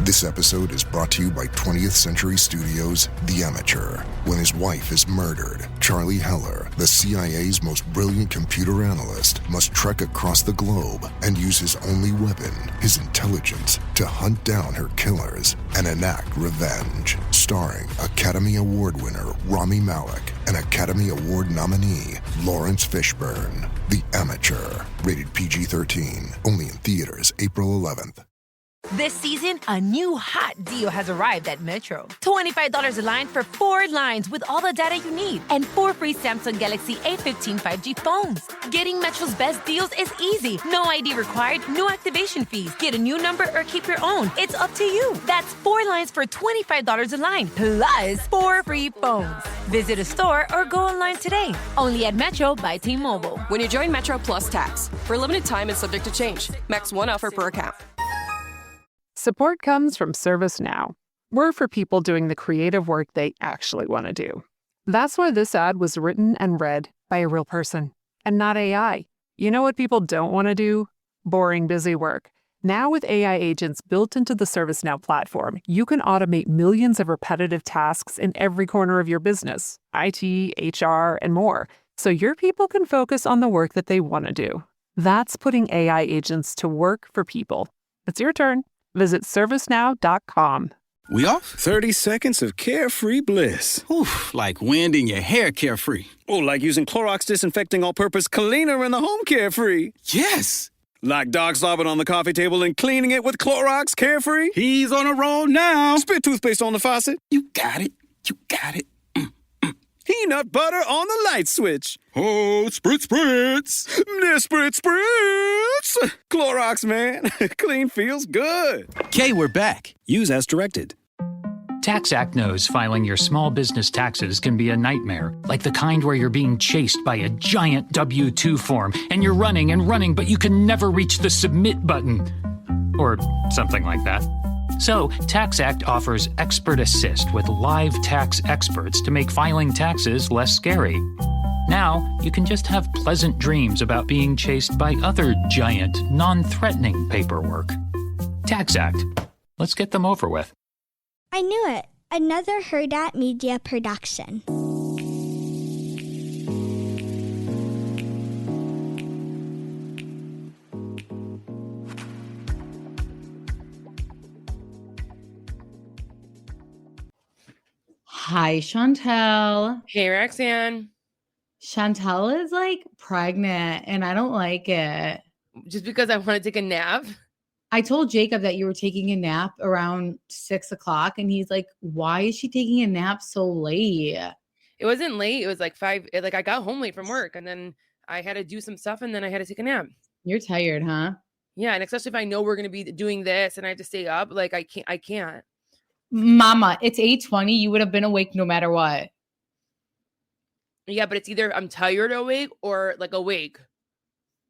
This episode is brought to you by 20th Century Studios' The Amateur. When his wife is murdered, Charlie Heller, the CIA's most brilliant computer analyst, must trek across the globe and use his only weapon, his intelligence, to hunt down her killers and enact revenge. Starring Academy Award winner Rami Malek and Academy Award nominee Lawrence Fishburne. The Amateur. Rated PG-13. Only in theaters April 11th. This season, a new hot deal has arrived at Metro. $25 a line for 4 lines with all the data you need and 4 free Samsung Galaxy A15 5G phones. Getting Metro's best deals is easy. No ID required, no activation fees. Get a new number or keep your own. It's up to you. That's 4 lines for $25 a line, plus 4 free phones. Visit a store or go online today. Only at Metro by T-Mobile. When you join Metro Plus Tax. For a limited time and subject to change. Max 1 offer per account. Support comes from ServiceNow. We're for people doing the creative work they actually want to do. That's why this ad was written and read by a real person and not AI. You know what people don't want to do? Boring, busy work. Now with AI agents built into the ServiceNow platform, you can automate millions of repetitive tasks in every corner of your business, IT, HR, and more, so your people can focus on the work that they want to do. That's putting AI agents to work for people. It's your turn. Visit ServiceNow.com. We off? 30 seconds of carefree bliss. Oof, like wind in your hair carefree. Oh, like using Clorox Disinfecting All-Purpose Cleaner in the home carefree. Yes! Like dog slobbing on the coffee table and cleaning it with Clorox Carefree. He's on a roll now. Spit toothpaste on the faucet. You got it. You got it. Peanut butter on the light switch. Oh, spritz, spritz. Spritz, spritz. Clorox, man. Clean feels good. Okay, we're back. Use as directed. TaxAct knows filing your small business taxes can be a nightmare, like the kind where you're being chased by a giant W-2 form and you're running and running, but you can never reach the submit button. Or something like that. So, TaxAct offers Expert Assist with live tax experts to make filing taxes less scary. Now, you can just have pleasant dreams about being chased by other giant, non-threatening paperwork. TaxAct. Let's get them over with. I knew it. Another Herdat Media production. Hi, Chantel. Hey, Roxanne. Chantel is like pregnant and I don't like it. Just because I want to take a nap? I told Jacob that you were taking a nap around 6 o'clock and he's like, why is she taking a nap so late? It wasn't late. It was like 5. Like I got home late from work and then I had to do some stuff and then I had to take a nap. You're tired, huh? Yeah. And especially if I know we're going to be doing this and I have to stay up, like I can't. Mama, it's 8:20. You would have been awake no matter what. Yeah, but it's either I'm tired awake or like awake.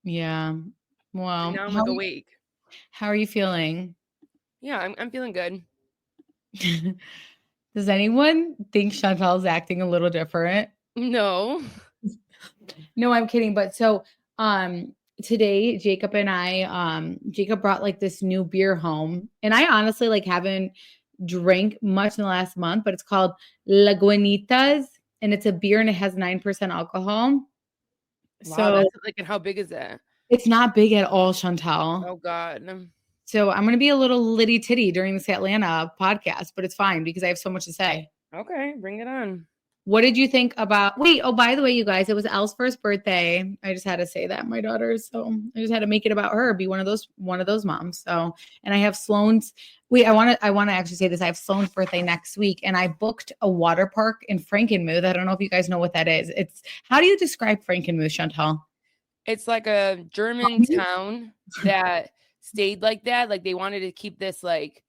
Yeah. Well, and now I'm like awake. How are you feeling? Yeah, I'm feeling good. Does anyone think Chantel's acting a little different? No. No, I'm kidding. But so today Jacob and I, Jacob brought like this new beer home. And I honestly like haven't drank much in the last month, but it's called Lagunitas. And it's a beer and it has 9% alcohol. Wow, So that's like, and how big is that? it's not big at all, Chantel. Oh God. So I'm going to be a little litty titty during this Atlanta podcast, but it's fine because I have so much to say. Okay, bring it on. What did you think about, by the way, you guys, it was Elle's first birthday. I just had to say that, my daughter's. So I just had to make it about her, be one of those moms. So, and I have Sloane's, I want to actually say this. I have Sloane's birthday next week and I booked a water park in Frankenmuth. I don't know if you guys know what that is. How do you describe Frankenmuth, Chantal? It's like a German town that stayed like that. Like they wanted to keep this like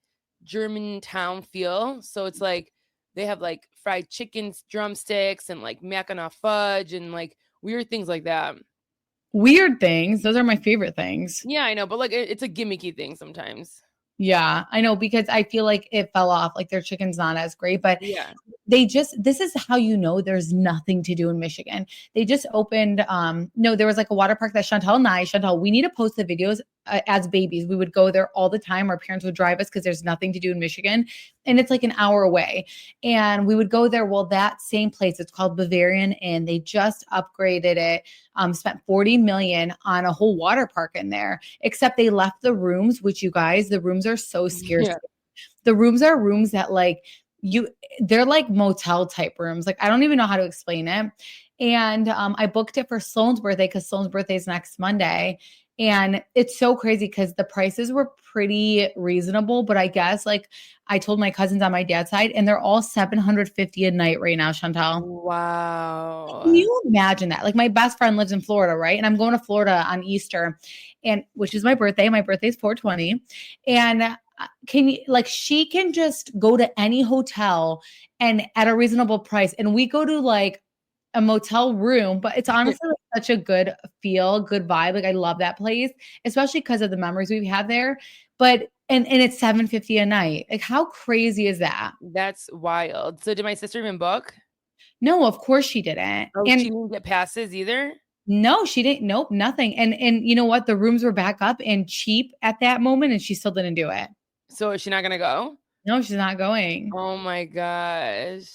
German town feel. So it's like, they have like fried chicken drumsticks and like Mackinac fudge and like weird things like that. Weird things. Those are my favorite things. Yeah, I know. But like it's a gimmicky thing sometimes. Yeah, I know because I feel like it fell off. Like their chicken's not as great. But yeah, this is how you know there's nothing to do in Michigan. They just opened, no, there was like a water park that Chantal, we need to post the videos as babies. We would go there all the time. Our parents would drive us because there's nothing to do in Michigan. And it's like an hour away. And we would go there. Well, that same place, it's called Bavarian Inn. They just upgraded it, spent $40 million on a whole water park in there, except they left the rooms, which you guys, the rooms are so scarce. Yeah. The rooms are rooms that like, they're like motel type rooms. Like, I don't even know how to explain it. And I booked it for Sloane's birthday because Sloane's birthday is next Monday. And it's so crazy because the prices were pretty reasonable. But I guess like I told my cousins on my dad's side, and they're all $750 a night right now, Chantal. Wow. Can you imagine that? Like my best friend lives in Florida, right? And I'm going to Florida on Easter, and which is my birthday. My birthday is 4/20. And she can just go to any hotel and at a reasonable price. And we go to like a motel room, but it's honestly like such a good feel, good vibe. Like I love that place, especially because of the memories we've had there. But and it's $750 a night. Like how crazy is that? That's wild. So did my sister even book? No, of course she didn't. Oh, And she didn't get passes either? no, she didn't. Nope, nothing. And you know what? The rooms were back up and cheap at that moment, and she still didn't do it. So is she not gonna go? No, she's not going. Oh my gosh.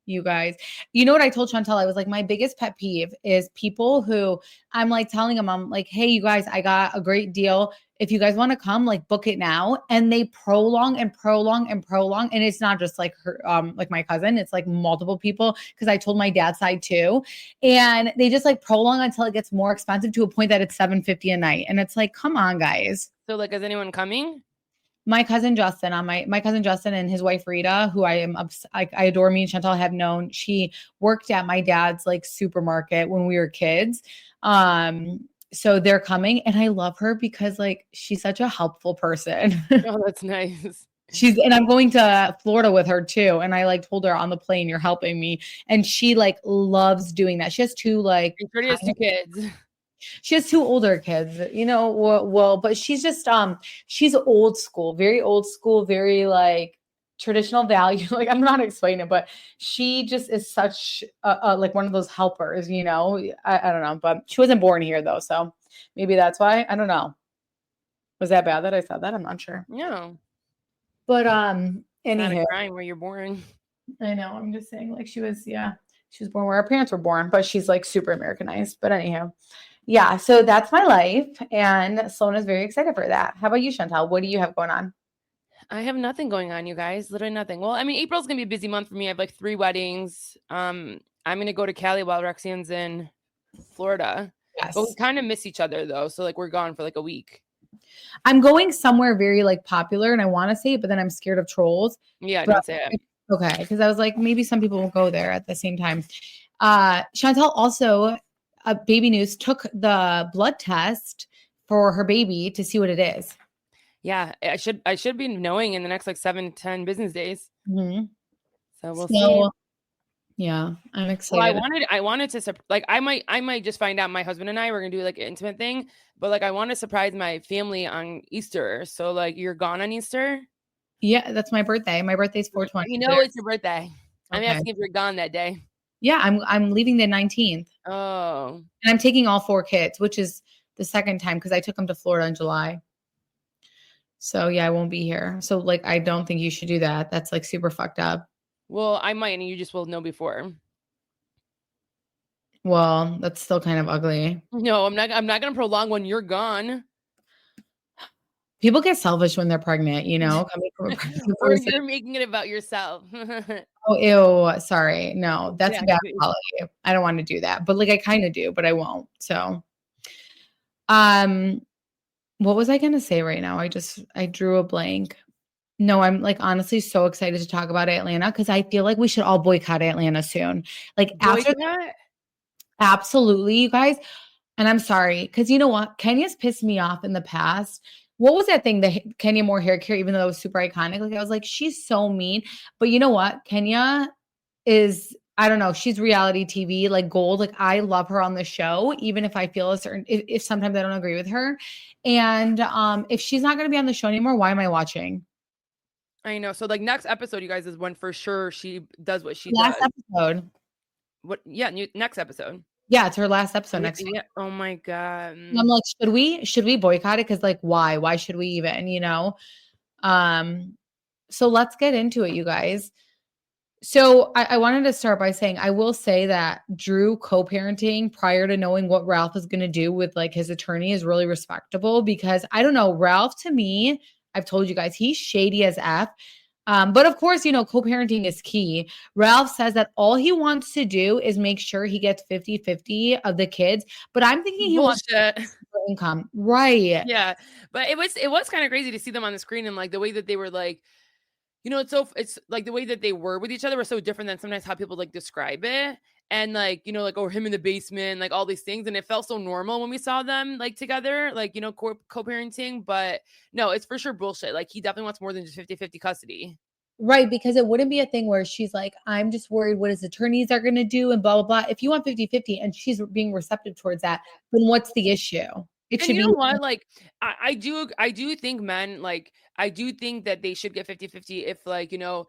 You guys, you know what I told Chantal? I was like, my biggest pet peeve is people who I'm like telling them, I'm like, hey, you guys, I got a great deal. If you guys want to come, like book it now. And they prolong and prolong and prolong. And it's not just like her, like my cousin, it's like multiple people. Cause I told my dad's side too. And they just like prolong until it gets more expensive to a point that it's $750 a night. And it's like, come on, guys. So like, is anyone coming? My cousin Justin, my cousin Justin and his wife Rita, who I adore, me and Chantal have known. She worked at my dad's like supermarket when we were kids. So they're coming, and I love her because like she's such a helpful person. Oh, that's nice. And I'm going to Florida with her too. And I like told her on the plane, you're helping me. And she like loves doing that. She has two kids. She has two older kids, you know, well, but she's just, she's old school, very like traditional value. Like, I'm not explaining it, but she just is such like one of those helpers, you know, I don't know, but she wasn't born here though. So maybe that's why. I don't know. Was that bad that I said that? I'm not sure. No. But, not a crime where you're born. I know. I'm just saying like she was born where our parents were born, but she's like super Americanized. But anyhow. Yeah, so that's my life, and Sloan is very excited for that. How about you, Chantal? What do you have going on? I have nothing going on, you guys. Literally nothing. Well, I mean, April's gonna be a busy month for me. I have like 3 weddings. I'm gonna go to Cali while Rexian's in Florida. Yes. But we kind of miss each other though, so like we're gone for like a week. I'm going somewhere very like popular, and I want to say it, but then I'm scared of trolls. Yeah, don't say it. Okay, because I was like, maybe some people will go there at the same time. Chantal also. Baby News took the blood test for her baby to see what it is. Yeah, I should be knowing in the next like 7-10 business days. Mm-hmm. So we'll see. Yeah, I'm excited. Well, I wanted to like I might just find out my husband and I were gonna do like an intimate thing, but like I want to surprise my family on Easter. So like you're gone on Easter? Yeah, that's my birthday. My birthday's 4/20. You know it's your birthday. I'm Okay. asking if you're gone that day. Yeah, I'm leaving the 19th. Oh. And I'm taking all 4 kids, which is the second time because I took them to Florida in July. So yeah, I won't be here. So like, I don't think you should do that. That's like super fucked up. Well, I might, and you just will know before. Well, that's still kind of ugly. No, I'm not going to prolong when you're gone. People get selfish when they're pregnant, you know. Or you're making it about yourself. Oh, ew. Sorry. No, that's bad quality. I don't want to do that. But like I kind of do, but I won't. So what was I gonna say right now? I drew a blank. No, I'm like honestly so excited to talk about Atlanta because I feel like we should all boycott Atlanta soon. Like after that, absolutely, you guys. And I'm sorry, because you know what? Kenya's pissed me off in the past. What was that thing, the Kenya Moore hair care, even though it was super iconic? Like I was like, she's so mean. But you know what? Kenya is, I don't know, she's reality TV, like gold. Like I love her on the show, even if I feel a certain, if sometimes I don't agree with her. And if she's not going to be on the show anymore, why am I watching? I know. So like next episode, you guys, is when for sure she does what she Last does. episode. What? Yeah, next episode. Yeah, it's her last episode next week. Yeah. Oh my god. And I'm like, should we boycott it? Because like, why? Why should we even? So let's get into it, you guys. So I wanted to start by saying I will say that Drew co-parenting prior to knowing what Ralph is going to do with like his attorney is really respectable because I don't know, Ralph to me, I've told you guys, he's shady as F. But of course, co-parenting is key. Ralph says that all he wants to do is make sure he gets 50-50 of the kids. But I'm thinking he wants income. Right. Yeah. But it was kind of crazy to see them on the screen and like the way that they were like, it's like the way that they were with each other was so different than sometimes how people like describe it. And like, like, or him in the basement, like all these things. And it felt so normal when we saw them like together, like, co-parenting. But no, it's for sure bullshit. Like he definitely wants more than just 50-50 custody. Right. Because it wouldn't be a thing where she's like, I'm just worried what his attorneys are going to do and blah, blah, blah. If you want 50-50 and she's being receptive towards that, then what's the issue? It should be. What? Like, I do think men, like, I do think that they should get 50-50 if like, if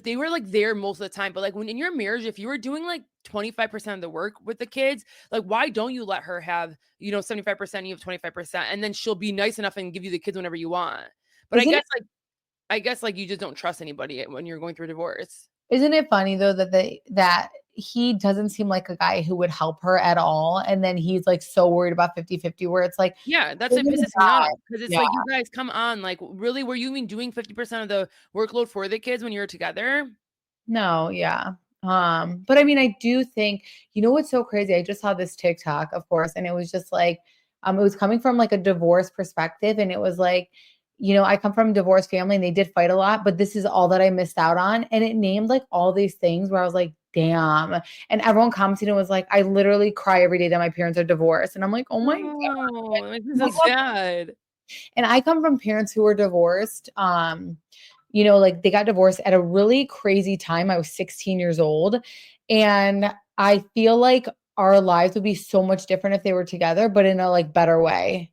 they were like there most of the time. But like when in your marriage, if you were doing like 25% of the work with the kids, like why don't you let her have, 75%, you have 25%, and then she'll be nice enough and give you the kids whenever you want. But I guess you just don't trust anybody when you're going through a divorce. Isn't it funny though that he doesn't seem like a guy who would help her at all. And then he's like so worried about 50-50 where it's like, yeah, that's what pisses me off. Because it's like, you guys come on, like really, were you even doing 50% of the workload for the kids when you were together? No. Yeah. But I mean, I do think, what's so crazy? I just saw this TikTok, of course, and it was just like, it was coming from like a divorce perspective. And it was like, I come from a divorced family and they did fight a lot, but this is all that I missed out on. And it named like all these things where I was like, damn. And everyone commented and was like, I literally cry every day that my parents are divorced. And I'm like, oh my God. This is so sad. And I come from parents who were divorced. Like they got divorced at a really crazy time. I was 16 years old. And I feel like our lives would be so much different if they were together, but in a like better way.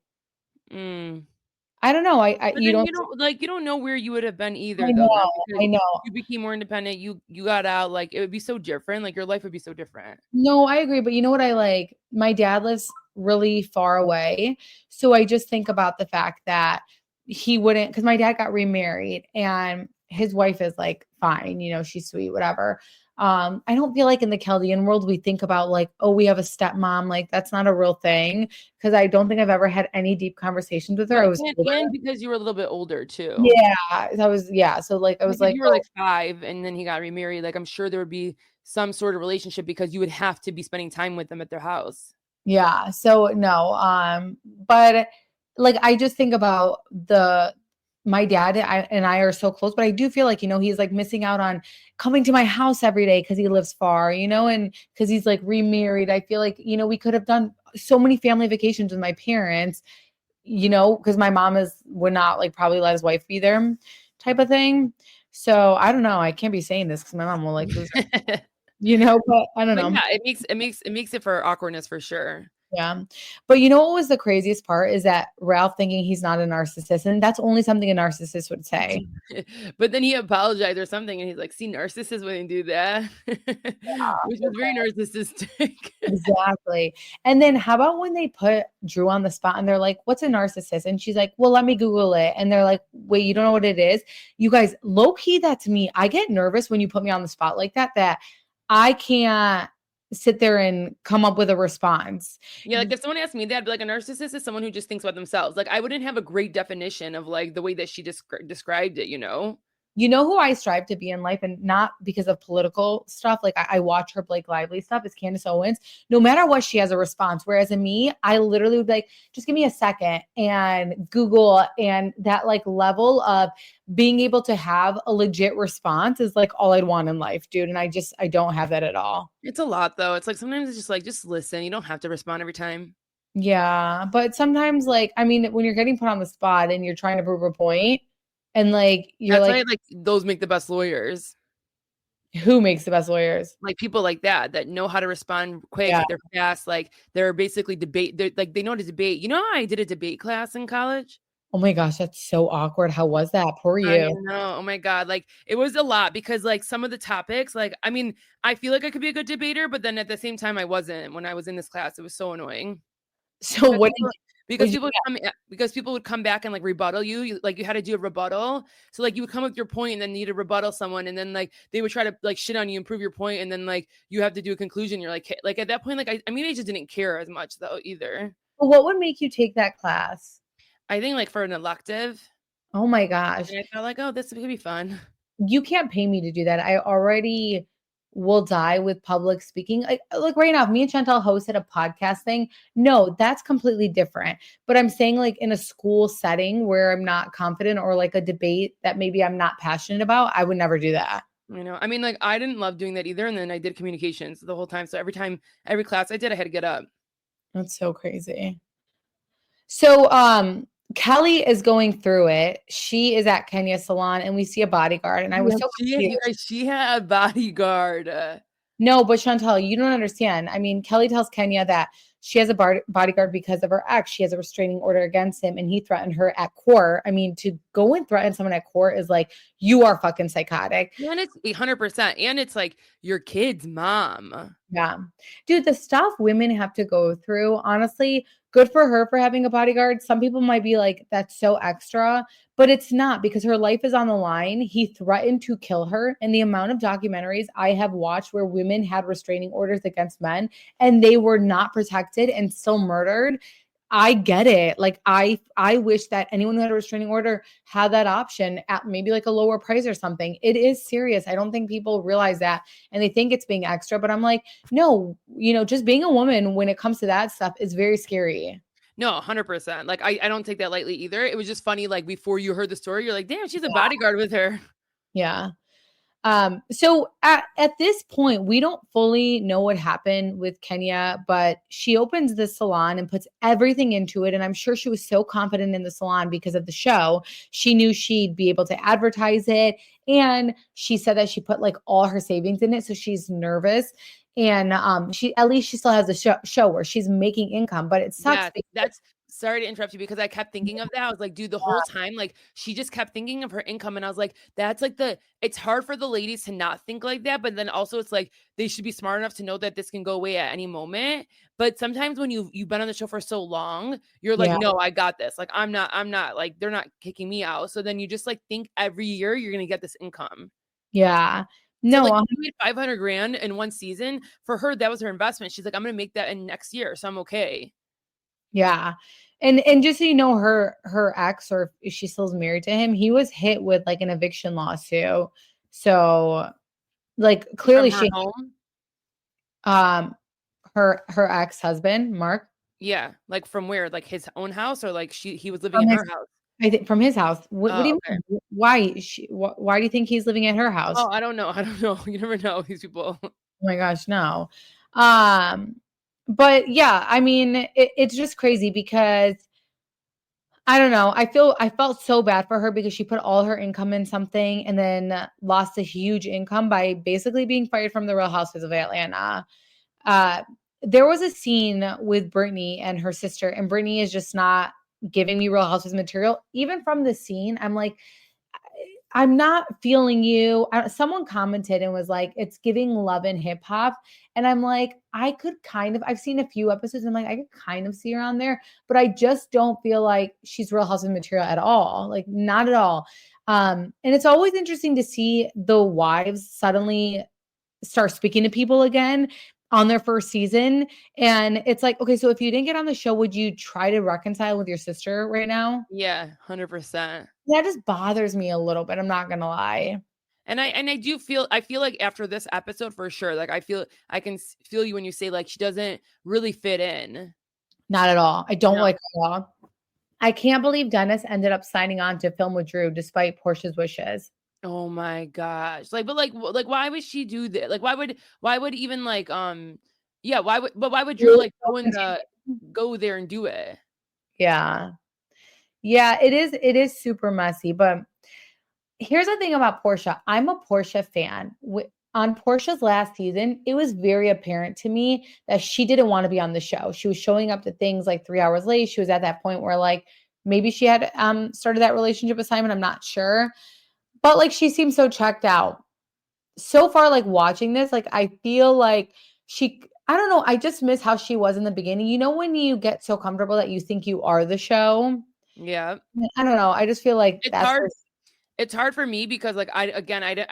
I don't know. You don't know where you would have been either. I know. You became more independent. You got out. Like it would be so different. Like your life would be so different. No, I agree. But you know what I like? My dad lives really far away. So I just think about the fact that he wouldn't, because my dad got remarried and his wife is like fine, she's sweet, whatever. I don't feel like in the Chaldean world, we think about like, oh, we have a stepmom. Like that's not a real thing. Cause I don't think I've ever had any deep conversations with her. And because you were a little bit older too. Yeah. So like, I was like, you were like 5 and then he got remarried. Like, I'm sure there would be some sort of relationship because you would have to be spending time with them at their house. Yeah. So no, but like, I just think about my dad and I are so close, but I do feel like, he's like missing out on coming to my house every day because he lives far, and because he's like remarried. I feel like, we could have done so many family vacations with my parents, because my mom would not like probably let his wife be there type of thing. So I don't know. I can't be saying this because my mom will like lose her, but I don't know. Yeah, it makes it for awkwardness for sure. Yeah. But what was the craziest part is that Ralph thinking he's not a narcissist. And that's only something a narcissist would say. But then he apologized or something. And he's like, see, narcissists wouldn't do that. Which is very narcissistic. Exactly. And then how about when they put Drew on the spot and they're like, what's a narcissist? And she's like, well, let me Google it. And they're like, wait, you don't know what it is? You guys, low key, that's me. I get nervous when you put me on the spot like that I can't sit there and come up with a response. Yeah, like if someone asked me that, I'd be like, a narcissist is someone who just thinks about themselves. Like I wouldn't have a great definition of like the way that she described it, You know who I strive to be in life, and not because of political stuff. Like I watch her Blake Lively stuff. Is Candace Owens. No matter what, she has a response. Whereas in me, I literally would be like, just give me a second and Google, and that like level of being able to have a legit response is like all I'd want in life, dude. And I don't have that at all. It's a lot though. It's like sometimes it's just like, just listen. You don't have to respond every time. Yeah, but sometimes like, I mean, when you're getting put on the spot and you're trying to prove a point. And like, you're that's like, why, like those make the best lawyers. Who makes the best lawyers? Like people like that know how to respond quick. Yeah. Like they're fast. Like they're basically they know how to debate. You know how I did a debate class in college? Oh my gosh, that's so awkward. How was that? Poor I you. know. Oh my God. Like it was a lot because like some of the topics, like, I mean, I feel like I could be a good debater, but then at the same time I wasn't when I was in this class. It was so annoying. So what Because you people would because people would come back and like rebuttal you, like you had to do a rebuttal. So like you would come with your point and then need to rebuttal someone, and then like they would try to like shit on you and prove your point, and then like you have to do a conclusion. You're like at that point, like I mean, I just didn't care as much though either. what would make you take that class? I think like for an elective, Oh my gosh. and I felt like, oh, this could be fun. You can't pay me to do that. I already will die with public speaking. Like right now, if me and Chantel hosted a podcast thing. No, that's completely different. But I'm saying like in a school setting where I'm not confident, or like a debate that maybe I'm not passionate about, I would never do that. You know, I mean, like I didn't love doing that either. And then I did communications the whole time. So every class I did, I had to get up. That's so crazy. So Kelly is going through it. She is at Kenya's salon and we see a bodyguard. And I was so confused. She had a bodyguard. No, but Chantal, you don't understand. I mean, Kelly tells Kenya that she has a bodyguard because of her ex. She has a restraining order against him and he threatened her at court. I mean, to go and threaten someone at court is like, you are fucking psychotic. And it's 100%. And it's like your kid's mom. Yeah. Dude, the stuff women have to go through, honestly, good for her for having a bodyguard. Some people might be like, that's so extra, but it's not, because her life is on the line. He threatened to kill her. And the amount of documentaries I have watched where women had restraining orders against men and they were not protected and still murdered. I get it. Like I wish that anyone who had a restraining order had that option at maybe like a lower price or something. It is serious. I don't think people realize that, and they think it's being extra, but I'm like, no, just being a woman when it comes to that stuff is very scary. No, 100%. Like I don't take that lightly either. It was just funny. Like before you heard the story, you're like, damn, she's a bodyguard with her. Yeah. So at this point, we don't fully know what happened with Kenya, but she opens the salon and puts everything into it. And I'm sure she was so confident in the salon because of the show. She knew she'd be able to advertise it. And she said that she put like all her savings in it. So she's nervous. And she still has a show where she's making income, but it sucks. Yeah, sorry to interrupt you because I kept thinking of that. I was like, dude, the whole time, like she just kept thinking of her income. And I was like, that's like it's hard for the ladies to not think like that. But then also it's like, they should be smart enough to know that this can go away at any moment. But sometimes when you've been on the show for so long, you're like, no, I got this. Like, I'm not like, they're not kicking me out. So then you just like think every year you're going to get this income. Yeah. No, so like you made $500,000 in one season. For her, that was her investment. She's like, I'm going to make that in next year. So I'm okay. Yeah. And just so you know, her ex, or if she still is married to him, he was hit with like an eviction lawsuit. So like clearly her ex-husband, Mark. Yeah. Like from where? Like his own house, or like he was living in her house? I think from his house. What do you mean? Why do you think he's living at her house? Oh, I don't know. You never know these people. Oh my gosh, no. But yeah, I mean, it's just crazy because I don't know. I felt so bad for her because she put all her income in something and then lost a huge income by basically being fired from the Real Housewives of Atlanta. There was a scene with Brittany and her sister, and Brittany is just not giving me Real Housewives material. Even from the scene, I'm like, I'm not feeling you. Someone commented and was like, it's giving Love and Hip Hop. And I'm like, I've seen a few episodes and I'm like, I could kind of see her on there, but I just don't feel like she's Real Housewives material at all. Like, not at all. And it's always interesting to see the wives suddenly start speaking to people again on their first season. And it's like, okay, so if you didn't get on the show, would you try to reconcile with your sister right now? Yeah, 100%. That just bothers me a little bit. I'm not going to lie. And I feel like after this episode for sure, like I can feel you when you say like she doesn't really fit in. Not at all. I don't like her at all. I can't believe Dennis ended up signing on to film with Drew despite Portia's wishes. Oh my gosh. Like, but like why would she do that? Like, why would even like, why would Drew like go there and do it? Yeah. Yeah, it is super messy, but here's the thing about Portia. I'm a Portia fan. On Portia's last season, it was very apparent to me that she didn't want to be on the show. She was showing up to things like 3 hours late. She was at that point where like Maybe she had started that relationship with Simon. I'm not sure. But like she seems so checked out. So far, like watching this, like I feel like I don't know, I just miss how she was in the beginning. You know, when you get so comfortable that you think you are the show? Yeah. I don't know. I just feel like It's that's hard. It's hard for me because like I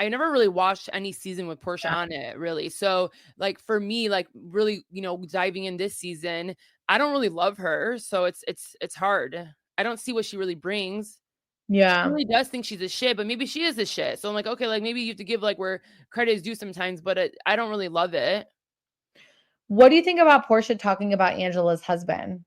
never really watched any season with Portia on it really. So like for me, like really, diving in this season, I don't really love her. So it's hard. I don't see what she really brings. She Yeah. really does think she's a shit, but maybe she is a shit. So I'm like, okay, like maybe you have to give like where credit is due sometimes, but I don't really love it. What do you think about Portia talking about Angela's husband?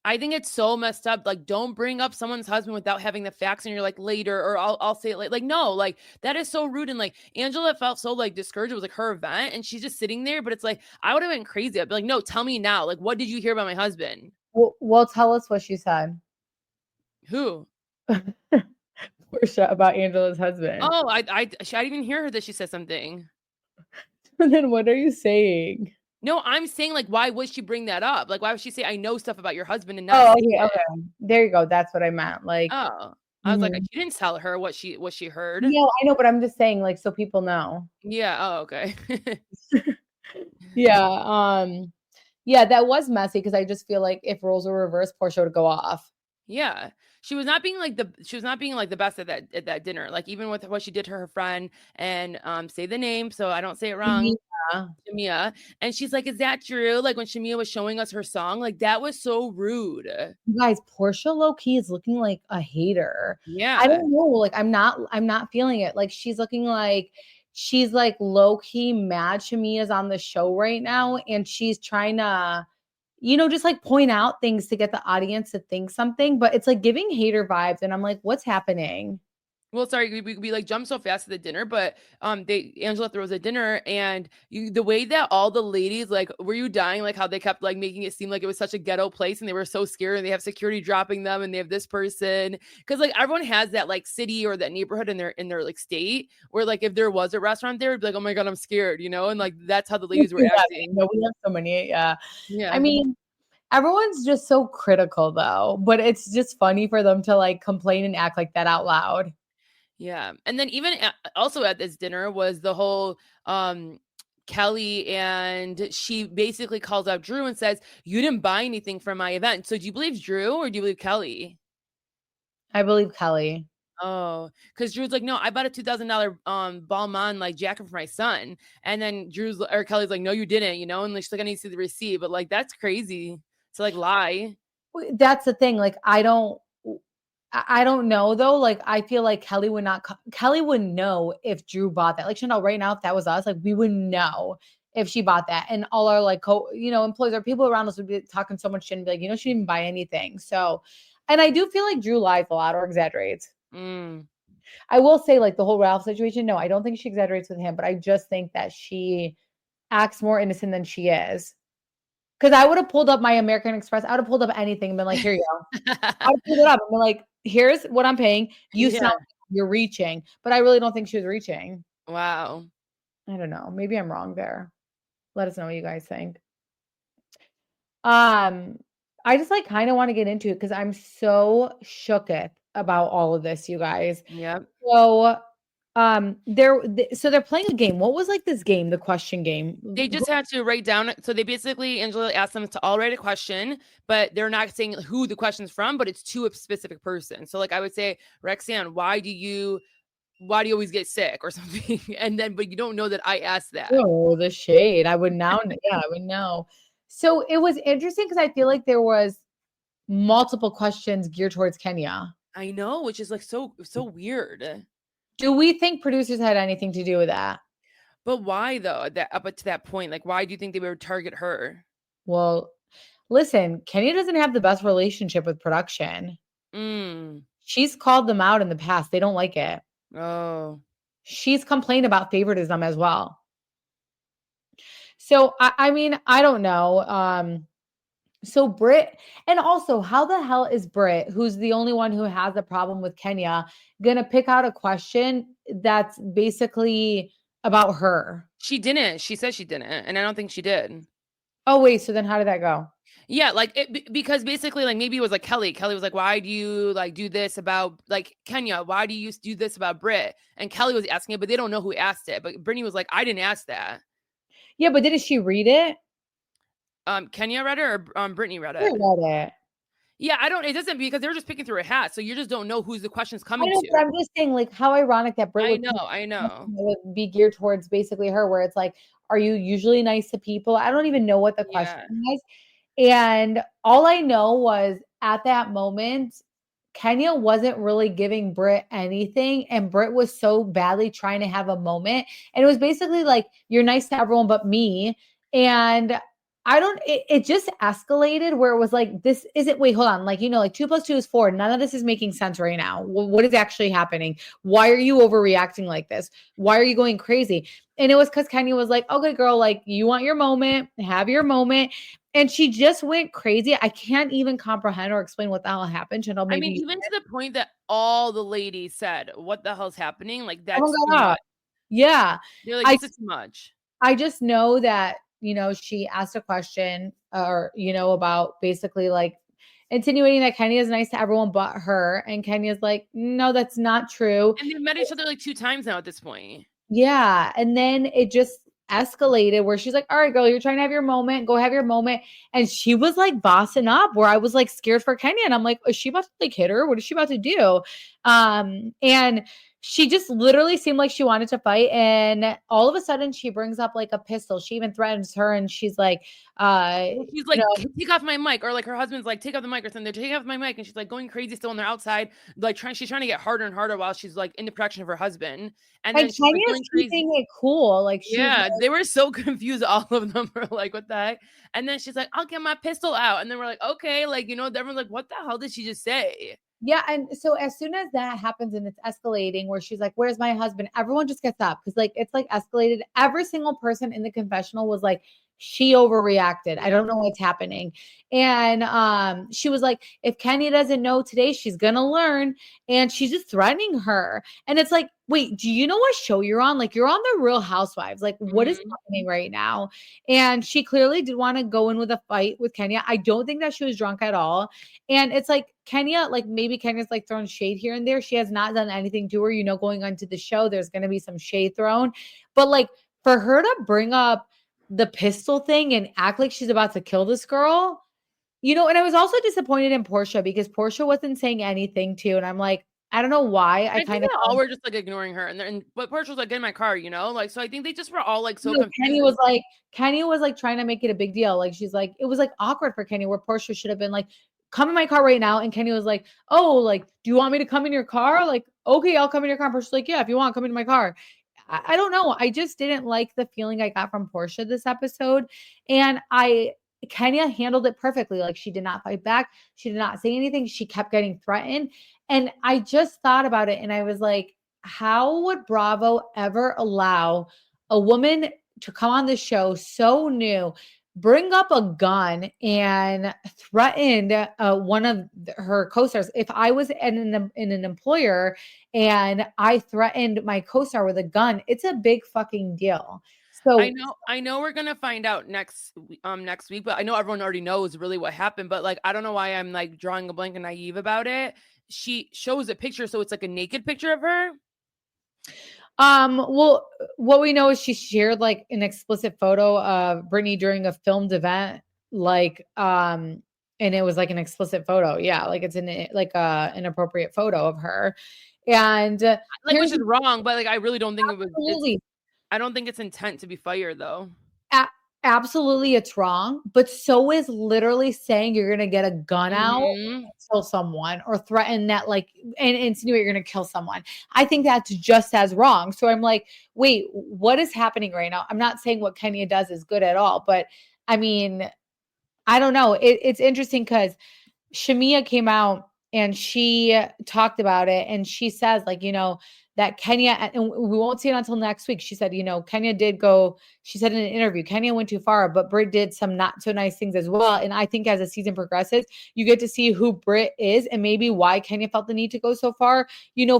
I think it's so messed up. Like, don't bring up someone's husband without having the facts, and you're like later, or I'll say it like no, like that is so rude. And like Angela felt so like discouraged. It was like her event, and she's just sitting there. But it's like I would have been crazy. I'd be like, no, tell me now. Like, what did you hear about my husband? Well, tell us what she said. Who? Portia about Angela's husband. Oh, I didn't even hear her that she said something. And then what are you saying? No, I'm saying like, why would she bring that up? Like, why would she say I know stuff about your husband and Oh, not? okay. There you go. That's what I meant. Like, Oh, I was like, you didn't tell her what she heard. No, I know, but I'm just saying, like, so people know. Yeah. Oh, okay. Yeah. Yeah, that was messy because I just feel like if roles were reversed, Portia would go off. Yeah. She was not being like the best at that dinner. Like even with what she did to her friend and say the name so I don't say it wrong. Shamia. And she's like, is that true? Like when Shamia was showing us her song, like that was so rude. You guys, Portia low-key is looking like a hater. Yeah. I don't know. Like I'm not feeling it. Like she's looking like she's like low-key mad Shamia's on the show right now. And she's trying to just like point out things to get the audience to think something, but it's like giving hater vibes. And I'm like, what's happening? Well, sorry, we like jumped so fast to the dinner, but Angela throws a dinner and the way that all the ladies like were you dying like how they kept like making it seem like it was such a ghetto place and they were so scared and they have security dropping them and they have this person because like everyone has that like city or that neighborhood in their like state where like if there was a restaurant there it'd be like oh my god I'm scared and like that's how the ladies were acting. No, we have so many. Yeah. Yeah. I mean, everyone's just so critical though, but it's just funny for them to like complain and act like that out loud. Yeah. And then even also at this dinner was the whole Kelly, and she basically calls out Drew and says, you didn't buy anything from my event. So do you believe Drew or do you believe Kelly? I believe Kelly. Oh, because Drew's like, no, I bought a $2,000 Balmain like jacket for my son. And then Kelly's like, no, you didn't, and like she's like, I need to see the receipt. But like that's crazy to like lie. That's the thing. Like I don't know though. Like I feel like Kelly wouldn't know if Drew bought that. Like Chanel, right now, if that was us, like we wouldn't know if she bought that. And all our like employees or people around us would be talking so much shit and be like, she didn't buy anything. So, and I do feel like Drew lies a lot or exaggerates. I will say like the whole Ralph situation. No, I don't think she exaggerates with him, but I just think that she acts more innocent than she is. Because I would have pulled up my American Express. I would have pulled up anything and been like, here you go. I would have pulled it up and been like, here's what I'm paying. You're reaching. But I really don't think she was reaching. Wow. I don't know. Maybe I'm wrong there. Let us know what you guys think. I just like kind of want to get into it because I'm so shooketh about all of this, you guys. Yep. So they're playing a game. What was like this game, the question game? They just had to write down. So they basically, Angela asked them to all write a question, but they're not saying who the question's from, but it's to a specific person. So like I would say, Rexanne, why do you always get sick or something? And then, but you don't know that I asked that. Oh, the shade. I would now. Yeah, I would know. So it was interesting because I feel like there was multiple questions geared towards Kenya. I know, which is like so weird. Do we think producers had anything to do with that? But why though? That up to that point, like why do you think they would target her? Well, listen, Kenya doesn't have the best relationship with production. She's called them out in the past. They don't like it. Oh. She's complained about favoritism as well. So I mean, I don't know. So Britt, and also how the hell is Britt, who's the only one who has a problem with Kenya, gonna pick out a question that's basically about her? She didn't. She said she didn't, and I don't think she did. Oh wait, so then how did that go? Yeah, like because basically, like maybe it was like Kelly. Kelly was like, "Why do you like do this about like Kenya? Why do you do this about Brit?" And Kelly was asking it, but they don't know who asked it. But Brittany was like, "I didn't ask that." Yeah, but didn't she read it? Kenya read it or Brittany read Who it? read it? Yeah, I don't. It doesn't because they're just picking through a hat, so you just don't know who's the questions I coming know, to. but I'm just saying, like, how ironic that Brit I would know, I know. would be geared towards basically her, where it's like, are you usually nice to people? I don't even know what the question Yeah. was. And all I know was at that moment, Kenya wasn't really giving Brit anything, and Brit was so badly trying to have a moment. And it was basically like, you're nice to everyone but me. And I don't, it just escalated where it was like, this isn't, wait, hold on. Like, like 2 + 2 is 4. None of this is making sense right now. What is actually happening? Why are you overreacting like this? Why are you going crazy? And it was because Kenya was like, okay, girl, like you want your moment, have your moment. And she just went crazy. I can't even comprehend or explain what the hell happened. Chanel, I maybe mean, even to the point that all the ladies said, "What the hell's happening?" Like everyone that's too got much. up. Yeah. They're like, I "This is too much." I just know that, she asked a question or, about basically like insinuating that Kenya is nice to everyone but her. And Kenya's like, no, that's not true. And they've met each other like 2 times now at this point. Yeah. And then it just escalated where she's like, all right, girl, you're trying to have your moment. Go have your moment. And she was like bossing up where I was like scared for Kenya. And I'm like, is she about to like hit her? What is she about to do? And she just literally seemed like she wanted to fight. And all of a sudden she brings up like a pistol. She even threatens her and she's like, She's like, take off my mic, or like her husband's like, take off the mic or something. They're taking off my mic, and she's like going crazy still on their outside, like she's trying to get harder and harder while she's like in the protection of her husband. And then she's like Kenya's going crazy. keeping it cool. Like she's Yeah, they were so confused. All of them were like, what the heck? And then she's like, I'll get my pistol out. And then we're like, okay, like, everyone's like, what the hell did she just say? Yeah. And so as soon as that happens and it's escalating where she's like, where's my husband? Everyone just gets up because like it's like escalated. Every single person in the confessional was like, she overreacted. I don't know what's happening. And she was like, if Kenya doesn't know today, she's gonna learn. And she's just threatening her. And it's like, wait, do you know what show you're on? Like you're on the Real Housewives. Like what is happening right now? And she clearly did want to go in with a fight with Kenya. I don't think that she was drunk at all. And it's like Kenya, like maybe Kenya's like throwing shade here and there. She has not done anything to her, going onto the show. There's going to be some shade thrown. But like for her to bring up the pistol thing and act like she's about to kill this girl, and I was also disappointed in Portia because Portia wasn't saying anything too. And I'm like, I don't know why. I think they all were just like ignoring her. But Portia was like, get in my car, like, so I think they just were all like so confused. Kenny was like trying to make it a big deal. Like she's like, it was like awkward for Kenny where Portia should have been like, come in my car right now. And Kenny was like, oh, like, do you want me to come in your car? Like, okay, I'll come in your car. And Portia's like, yeah, if you want, come into my car. I don't know. I just didn't like the feeling I got from Portia this episode. And Kenya handled it perfectly. Like she did not fight back. She did not say anything. She kept getting threatened. And I just thought about it and I was like, how would Bravo ever allow a woman to come on the show so new, bring up a gun and threatened one of her co-stars? If I was in an employer and I threatened my co-star with a gun, it's a big fucking deal. So I know we're gonna find out next week, but I know everyone already knows really what happened. But like, I don't know why I'm like drawing a blank and naive about it. She shows a picture, so it's like a naked picture of her. Well, what we know is she shared like an explicit photo of Brittany during a filmed event, like, and it was like an explicit photo. Yeah, like it's an inappropriate photo of her, and like which is wrong, but like I really don't think it was. I don't think it's intent to be fired though. Absolutely, it's wrong. But so is literally saying you're gonna get a gun out and kill someone or threaten that, like, and insinuate you're gonna kill someone. I think that's just as wrong. So I'm like, wait, what is happening right now? I'm not saying what Kenya does is good at all, but I mean, I don't know. It's interesting because Shamia came out and she talked about it, and she says, like, that Kenya, and we won't see it until next week. She said, Kenya did go, she said in an interview, Kenya went too far, but Britt did some not so nice things as well. And I think as the season progresses, you get to see who Britt is and maybe why Kenya felt the need to go so far.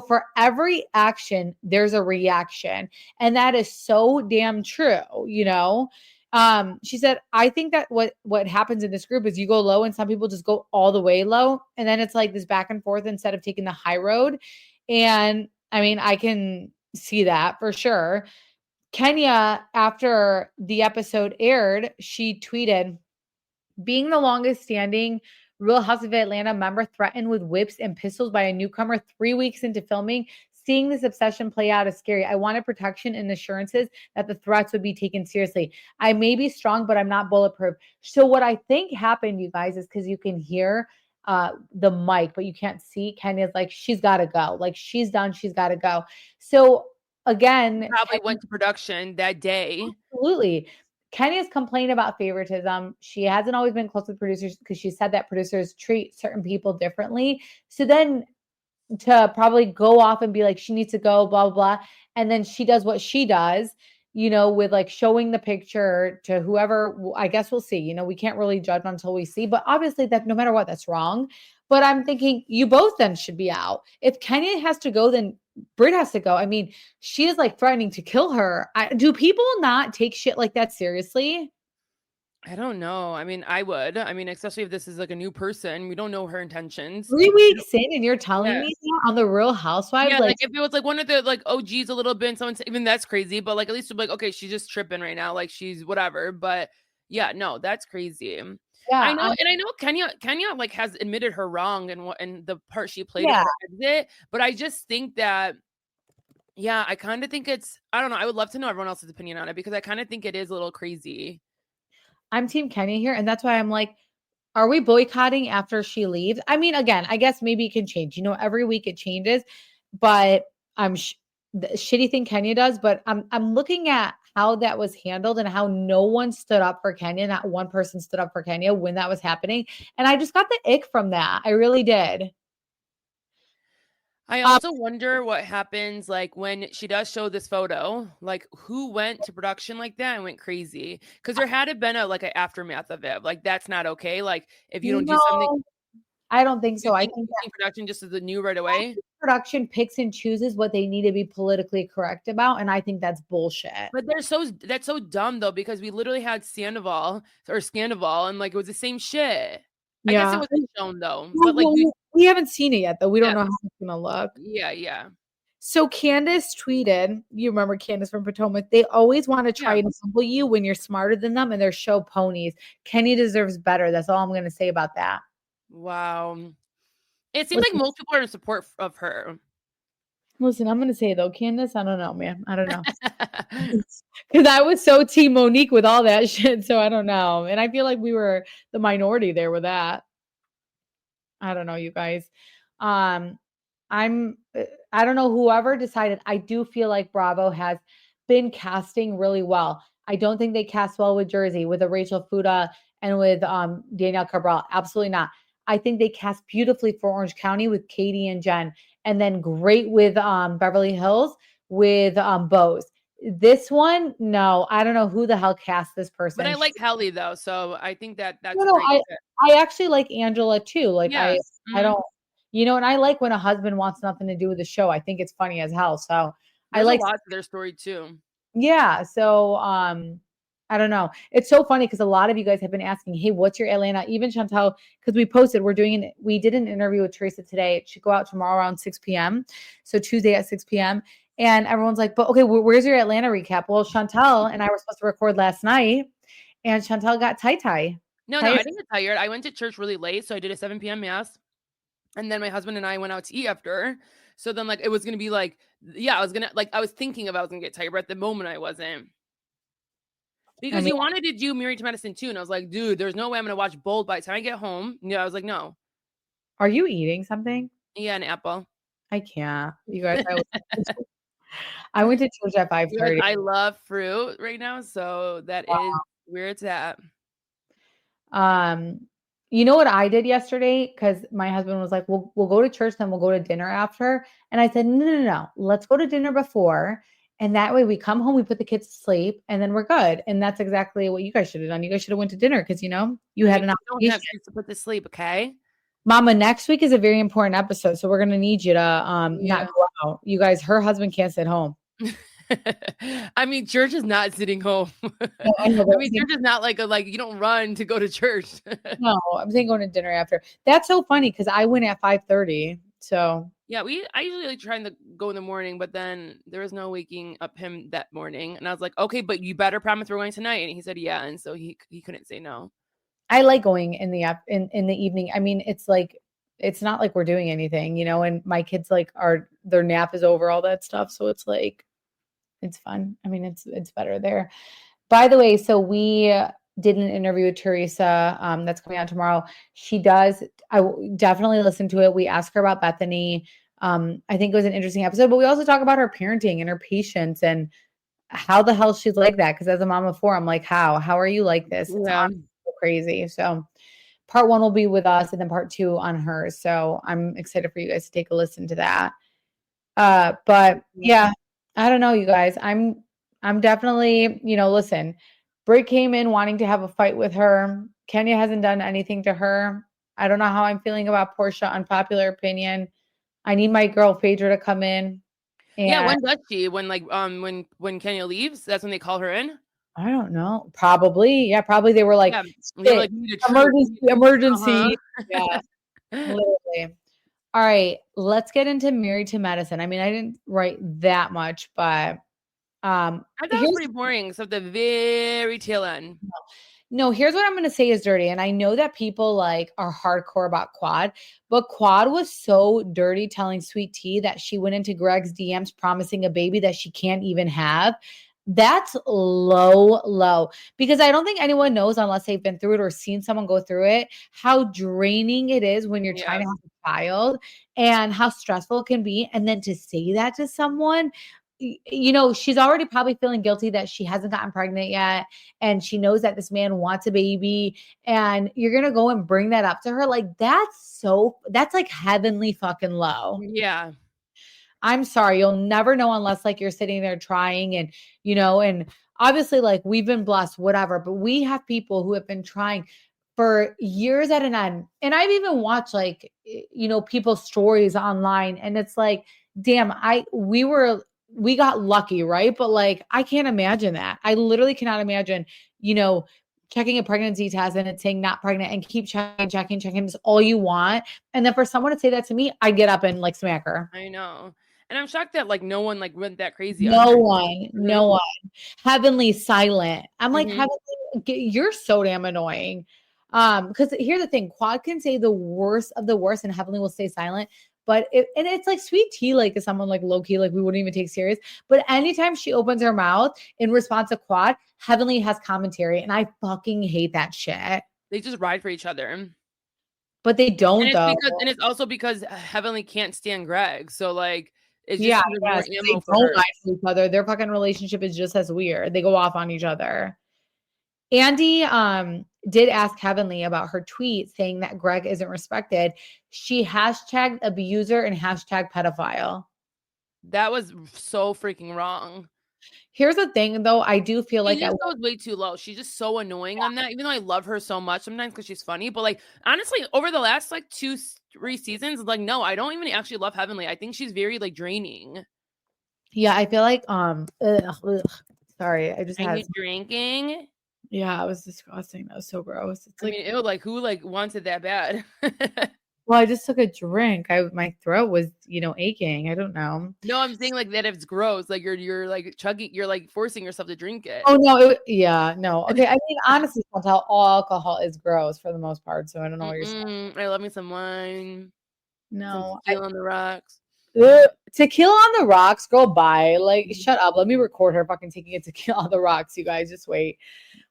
For every action, there's a reaction. And that is so damn true, She said, I think that what happens in this group is you go low and some people just go all the way low. And then it's like this back and forth instead of taking the high road. And I mean, I can see that for sure. Kenya, after the episode aired, she tweeted, being the longest standing Real House of Atlanta member threatened with whips and pistols by a newcomer 3 weeks into filming. Seeing this obsession play out is scary. I wanted protection and assurances that the threats would be taken seriously. I may be strong, but I'm not bulletproof. So what I think happened, you guys, is because you can hear the mic, but you can't see. Kenya's like, she's got to go. Like, she's done. She's got to go. So again, Probably went to production that day. Absolutely. Kenya's complained about favoritism. She hasn't always been close with producers because she said that producers treat certain people differently. So then to probably go off and be like, she needs to go, blah, blah, blah. And then she does what she does, with like showing the picture to whoever, I guess we'll see, we can't really judge until we see, but obviously that no matter what, that's wrong. But I'm thinking you both then should be out. If Kenya has to go, then Britt has to go. I mean, she is like threatening to kill her. Do people not take shit like that seriously? I don't know. I mean, I would. I mean, especially if this is like a new person. We don't know her intentions. 3 weeks in and you're telling me that on the Real Housewives? Yeah, like if it was like one of the like OGs a little bit and someone even that's crazy, but like at least you're like, okay, she's just tripping right now. Like she's whatever. But yeah, no, that's crazy. Yeah, I know, and I know Kenya like has admitted her wrong and the part she played in her exit, but I just think that I kind of think I don't know. I would love to know everyone else's opinion on it because I kind of think it is a little crazy. I'm team Kenya here, and that's why I'm like, are we boycotting after she leaves? I mean, again, I guess maybe it can change. Every week it changes, but I'm the shitty thing Kenya does. But I'm looking at how that was handled and how no one stood up for Kenya. Not one person stood up for Kenya when that was happening, and I just got the ick from that. I really did. I also wonder what happens like when she does show this photo, like who went to production like that and went crazy? Because there had to been an aftermath of it. Like that's not okay. Like if you don't do something, I don't think so. I think production just as the new right away. Production picks and chooses what they need to be politically correct about, and I think that's bullshit. But that's so dumb though because we literally had Sandoval, and like it was the same shit. I guess it wasn't shown though, but like we haven't seen it yet though. We don't know how it's gonna look. Yeah. So Candace tweeted, you remember Candace from Potomac, they always want to try and humble you when you're smarter than them and they're show ponies. Kenny deserves better. That's all I'm gonna say about that. Wow. It seems like most people are in support of her. Listen, I'm gonna say though, Candace, I don't know, man. I don't know. Because I was so team Monique with all that shit. So I don't know. And I feel like we were the minority there with that. I don't know, you guys. I don't know, whoever decided, I do feel like Bravo has been casting really well. I don't think they cast well with Jersey, with a Rachel Fuda and with Danielle Cabral. Absolutely not. I think they cast beautifully for Orange County with Katie and Jen, and then great with Beverly Hills with Bose. This one, no, I don't know who the hell cast this person. But I like Helly though, so I think that's great. I actually like Angela too. Like I don't, and I like when a husband wants nothing to do with the show. I think it's funny as hell. So there's I like a lot to their story too. Yeah. So I don't know. It's so funny because a lot of you guys have been asking, hey, what's your Atlanta? Even Chantel, because we did an interview with Teresa today. It should go out tomorrow around 6 p.m. So Tuesday at 6 p.m. And everyone's like, but okay, where's your Atlanta recap? Well, Chantel and I were supposed to record last night and Chantel got tie-tie. No, I didn't get tired. I went to church really late. So I did a 7 p.m. mass. And then my husband and I went out to eat after. So then it was going to be I was thinking about I was going to get tired, but at the moment I wasn't. Because you wanted to do Married to Medicine too. And I was like, dude, there's no way I'm going to watch Bold by the time I get home. I was like, no. Are you eating something? Yeah, an apple. I can't. You guys, I went to church at 5:30. I love fruit right now. So that is where it's at. You know what I did yesterday? Because my husband was like, we'll go to church, then we'll go to dinner after. And I said, no. Let's go to dinner before. And that way we come home, we put the kids to sleep, and then we're good. And that's exactly what you guys should have done. You guys should have went to dinner because, you had an opportunity. Don't have kids to put to sleep, okay? Mama, next week is a very important episode. So we're going to need you to not go out. You guys, her husband can't sit home. I mean, church is not sitting home. No, I know, I mean, church is not like you don't run to go to church. no, I'm saying going to dinner after. That's so funny because I went at 5:30. So Yeah, I usually like trying to go in the morning, but then there was no waking up him that morning, and I was like, okay, but you better promise we're going tonight, and he said yeah, and so he couldn't say no. I like going in the evening. I mean, it's not like we're doing anything, and my kids like their nap is over, all that stuff. So it's like it's fun. I mean, it's better there. By the way, so we did an interview with Teresa that's coming out tomorrow. Definitely listen to it. We asked her about Bethany. I think it was an interesting episode, but we also talk about her parenting and her patience and how the hell she's like that. Because as a mom of four, I'm like, how are you like this? It's honestly crazy. So part 1 will be with us and then part 2 on hers. So I'm excited for you guys to take a listen to that. But yeah, I don't know, you guys. I'm definitely, listen, Britt came in wanting to have a fight with her. Kenya hasn't done anything to her. I don't know how I'm feeling about Portia. Unpopular opinion. I need my girl Phaedra to come in. Yeah, And when does she? When when Kenya leaves, that's when they call her in. I don't know. Probably. Yeah, probably they were like, Yeah, they were like, "We need a emergency. Uh-huh. Yeah, literally. All right, let's get into Married to Medicine. I mean, I didn't write that much, but I thought it was pretty boring, except the very tail end. No, here's what I'm going to say is dirty. And I know that people like are hardcore about Quad, but Quad was so dirty telling Sweet Tea that she went into Greg's DMs promising a baby that she can't even have. That's low, because I don't think anyone knows unless they've been through it or seen someone go through it, how draining it is when you're trying to have a child and how stressful it can be. And then to say that to someone, she's already probably feeling guilty that she hasn't gotten pregnant yet. And she knows that this man wants a baby. And you're going to go and bring that up to her. Like, that's like heavenly fucking low. Yeah. I'm sorry. You'll never know unless like you're sitting there trying and, and obviously like we've been blessed, whatever, but we have people who have been trying for years at an end. And I've even watched like, people's stories online and it's like, damn, we got lucky, right? But like, I can't imagine that. I literally cannot imagine, checking a pregnancy test and it's saying not pregnant and keep checking is all you want. And then for someone to say that to me, I get up and like smack her. I know. And I'm shocked that like no one like went that crazy. No one. Heavenly silent. I'm like, Mhm. Heavenly, you're so damn annoying. Because here's the thing, Quad can say the worst of the worst and Heavenly will stay silent. But it's like Sweet Tea, like is someone like low key, like we wouldn't even take serious. But anytime she opens her mouth in response to Quad, Heavenly has commentary, and I fucking hate that shit. They just ride for each other. But they don't though. And it's also because Heavenly can't stand Greg. So like it's just Yeah, more yes, ammo they for don't her. lie to each other. Their fucking relationship is just as weird. They go off on each other. Andy did ask Heavenly about her tweet saying that Greg isn't respected. She hashtagged abuser and hashtag pedophile. That was so freaking wrong. Here's the thing, though. I do feel like She just goes way too low. She's just so annoying on that. Even though I love her so much sometimes because she's funny, but like honestly, over the last like 2-3 seasons, like no, I don't even actually love Heavenly. I think she's very like draining. Yeah, I feel like sorry, I just had drinking. Yeah, it was disgusting. That was so gross. It's like, I mean, ew, like who like wants it that bad? Well, I just took a drink. My throat was, aching. I don't know. No, I'm saying like that if it's gross, like you're like chugging, you're like forcing yourself to drink it. Oh no, yeah, no. Okay, I mean honestly, Chantal, all alcohol is gross for the most part. So I don't know what you're saying. I love me some wine. No, Tequila on the rocks. Tequila on the rocks, girl. Bye. Like, shut up. Let me record her fucking taking a tequila on the rocks. You guys, just wait.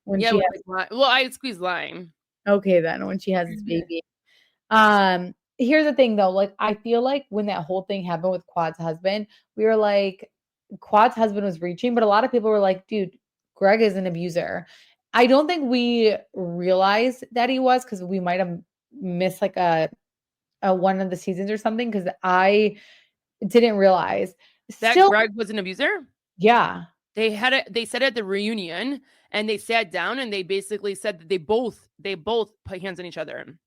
When yeah, well, I squeeze lime. Okay, then when she has this baby. Here's the thing though, like I feel like when that whole thing happened with Quad's husband, we were like, Quad's husband was reaching, but a lot of people were like, dude, Greg is an abuser. I don't think we realized that he was because we might have missed like a one of the seasons or something because I didn't realize that Greg was an abuser. Yeah, they said at the reunion, and they sat down and they basically said that they both put hands on each other.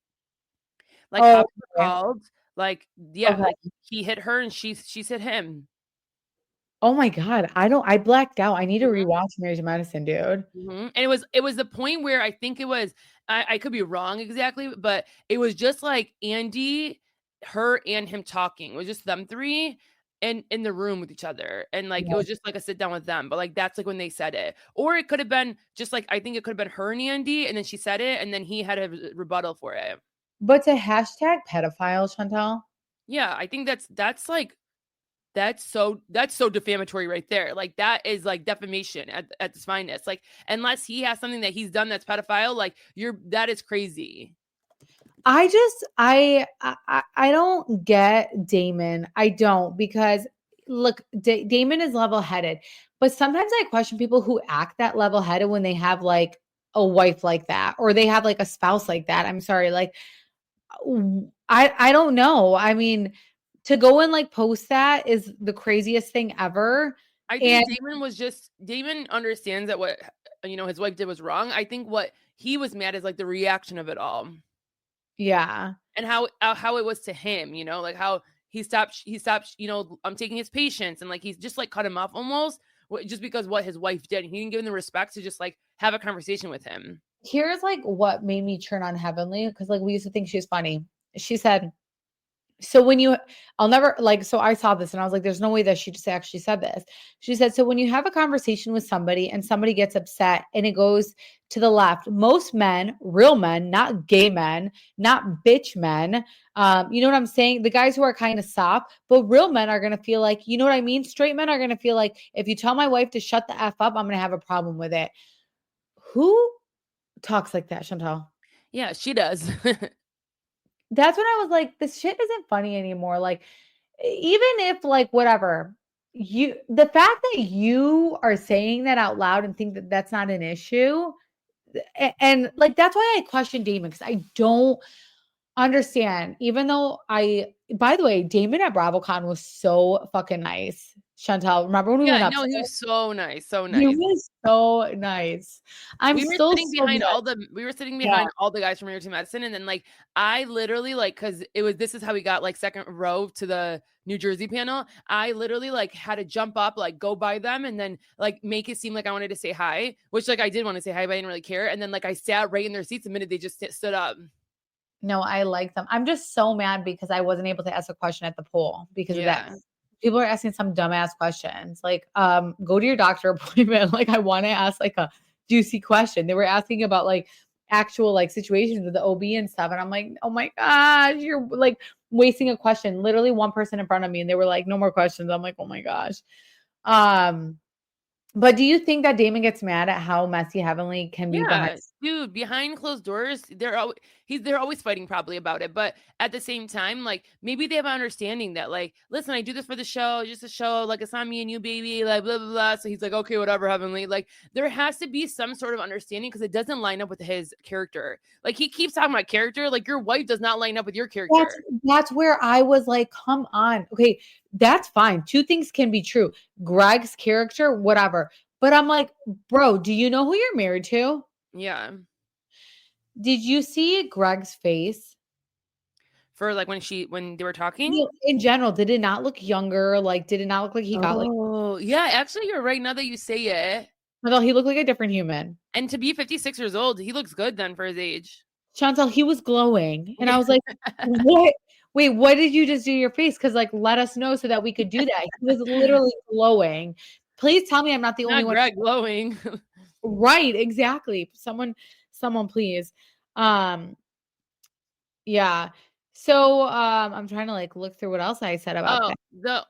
Like called, like yeah, like he hit her and she's hit him. Oh my God. I blacked out. I need to rewatch Married to Medicine, dude. And it was the point where I think it was, I could be wrong exactly, but it was just like Andy, her and him talking. It was just them three and in the room with each other. And like it was just like a sit down with them. But like that's like when they said it. Or it could have been just like, I think it could have been her and Andy, and then she said it, and then he had a rebuttal for it. But to hashtag pedophile, Chantal. Yeah, I think that's like that's so defamatory right there. Like that is like defamation at its finest. Like unless he has something that he's done that's pedophile, like that is crazy. I don't get Damon. I don't, because look, Damon is level-headed, but sometimes I question people who act that level-headed when they have like a wife like that, or they have like a spouse like that. I'm sorry, like I don't know. I mean, to go and like post that is the craziest thing ever. I think Damon understands that what his wife did was wrong. I think what he was mad is like the reaction of it all. Yeah. And how it was to him, like how he stopped, I'm taking his patience, and like he's just like cut him off almost just because what his wife did. He didn't give him the respect to just like have a conversation with him. Here's like what made me turn on Heavenly, because like we used to think she was funny. She said, so I saw this and I was like, there's no way that she just actually said this. She said, so when you have a conversation with somebody and somebody gets upset and it goes to the left, most men, real men, not gay men, not bitch men, you know what I'm saying? The guys who are kind of soft, but real men are going to feel like, you know what I mean? Straight men are going to feel like, if you tell my wife to shut the F up, I'm going to have a problem with it. Who talks like that, Chantal? Yeah, she does. That's when I was like, this shit isn't funny anymore. Like, even if like whatever, the fact that you are saying that out loud and think that that's not an issue, and like that's why I question Damon, because I don't understand. Even though by the way, Damon at BravoCon was so fucking nice. Chantal, remember when we went up? No, he was so nice, so nice. He was so nice. We were sitting behind all the guys from Real to Medicine, and then like I literally like, because this is how we got like second row to the New Jersey panel. I literally like had to jump up, like go by them, and then like make it seem like I wanted to say hi, which like I did want to say hi, but I didn't really care. And then like I sat right in their seats the minute they just stood up. No, I like them. I'm just so mad because I wasn't able to ask a question at the pool because of that. People are asking some dumbass questions. Like, go to your doctor appointment. Like, I want to ask like a juicy question. They were asking about like actual like situations with the OB and stuff. And I'm like, oh my gosh, you're like wasting a question. Literally one person in front of me and they were like, no more questions. I'm like, oh my gosh. But do you think that Damon gets mad at how messy Heavenly can be? Dude, behind closed doors, they're always fighting probably about it. But at the same time, like maybe they have an understanding that like, listen, I do this for the show, just a show, like it's not me and you, baby, like blah, blah, blah. So he's like, okay, whatever, Heavenly. Like there has to be some sort of understanding because it doesn't line up with his character. Like he keeps talking about character, like your wife does not line up with your character. That's where I was like, come on. Okay, that's fine. Two things can be true. Greg's character, whatever. But I'm like, bro, do you know who you're married to? Yeah. Did you see Greg's face? For like when they were talking? In general, did it not look younger? Like, did it not look like he got like... Oh, yeah. Actually, you're right now that you say it. Chantal, he looked like a different human. And to be 56 years old, he looks good then for his age. Chantal, he was glowing. And I was like, what? Wait, what did you just do to your face? Because like, let us know so that we could do that. He was literally glowing. Please tell me I'm not the only one. Greg glowing. Right, exactly. Someone please. Yeah. So I'm trying to like look through what else I said about that.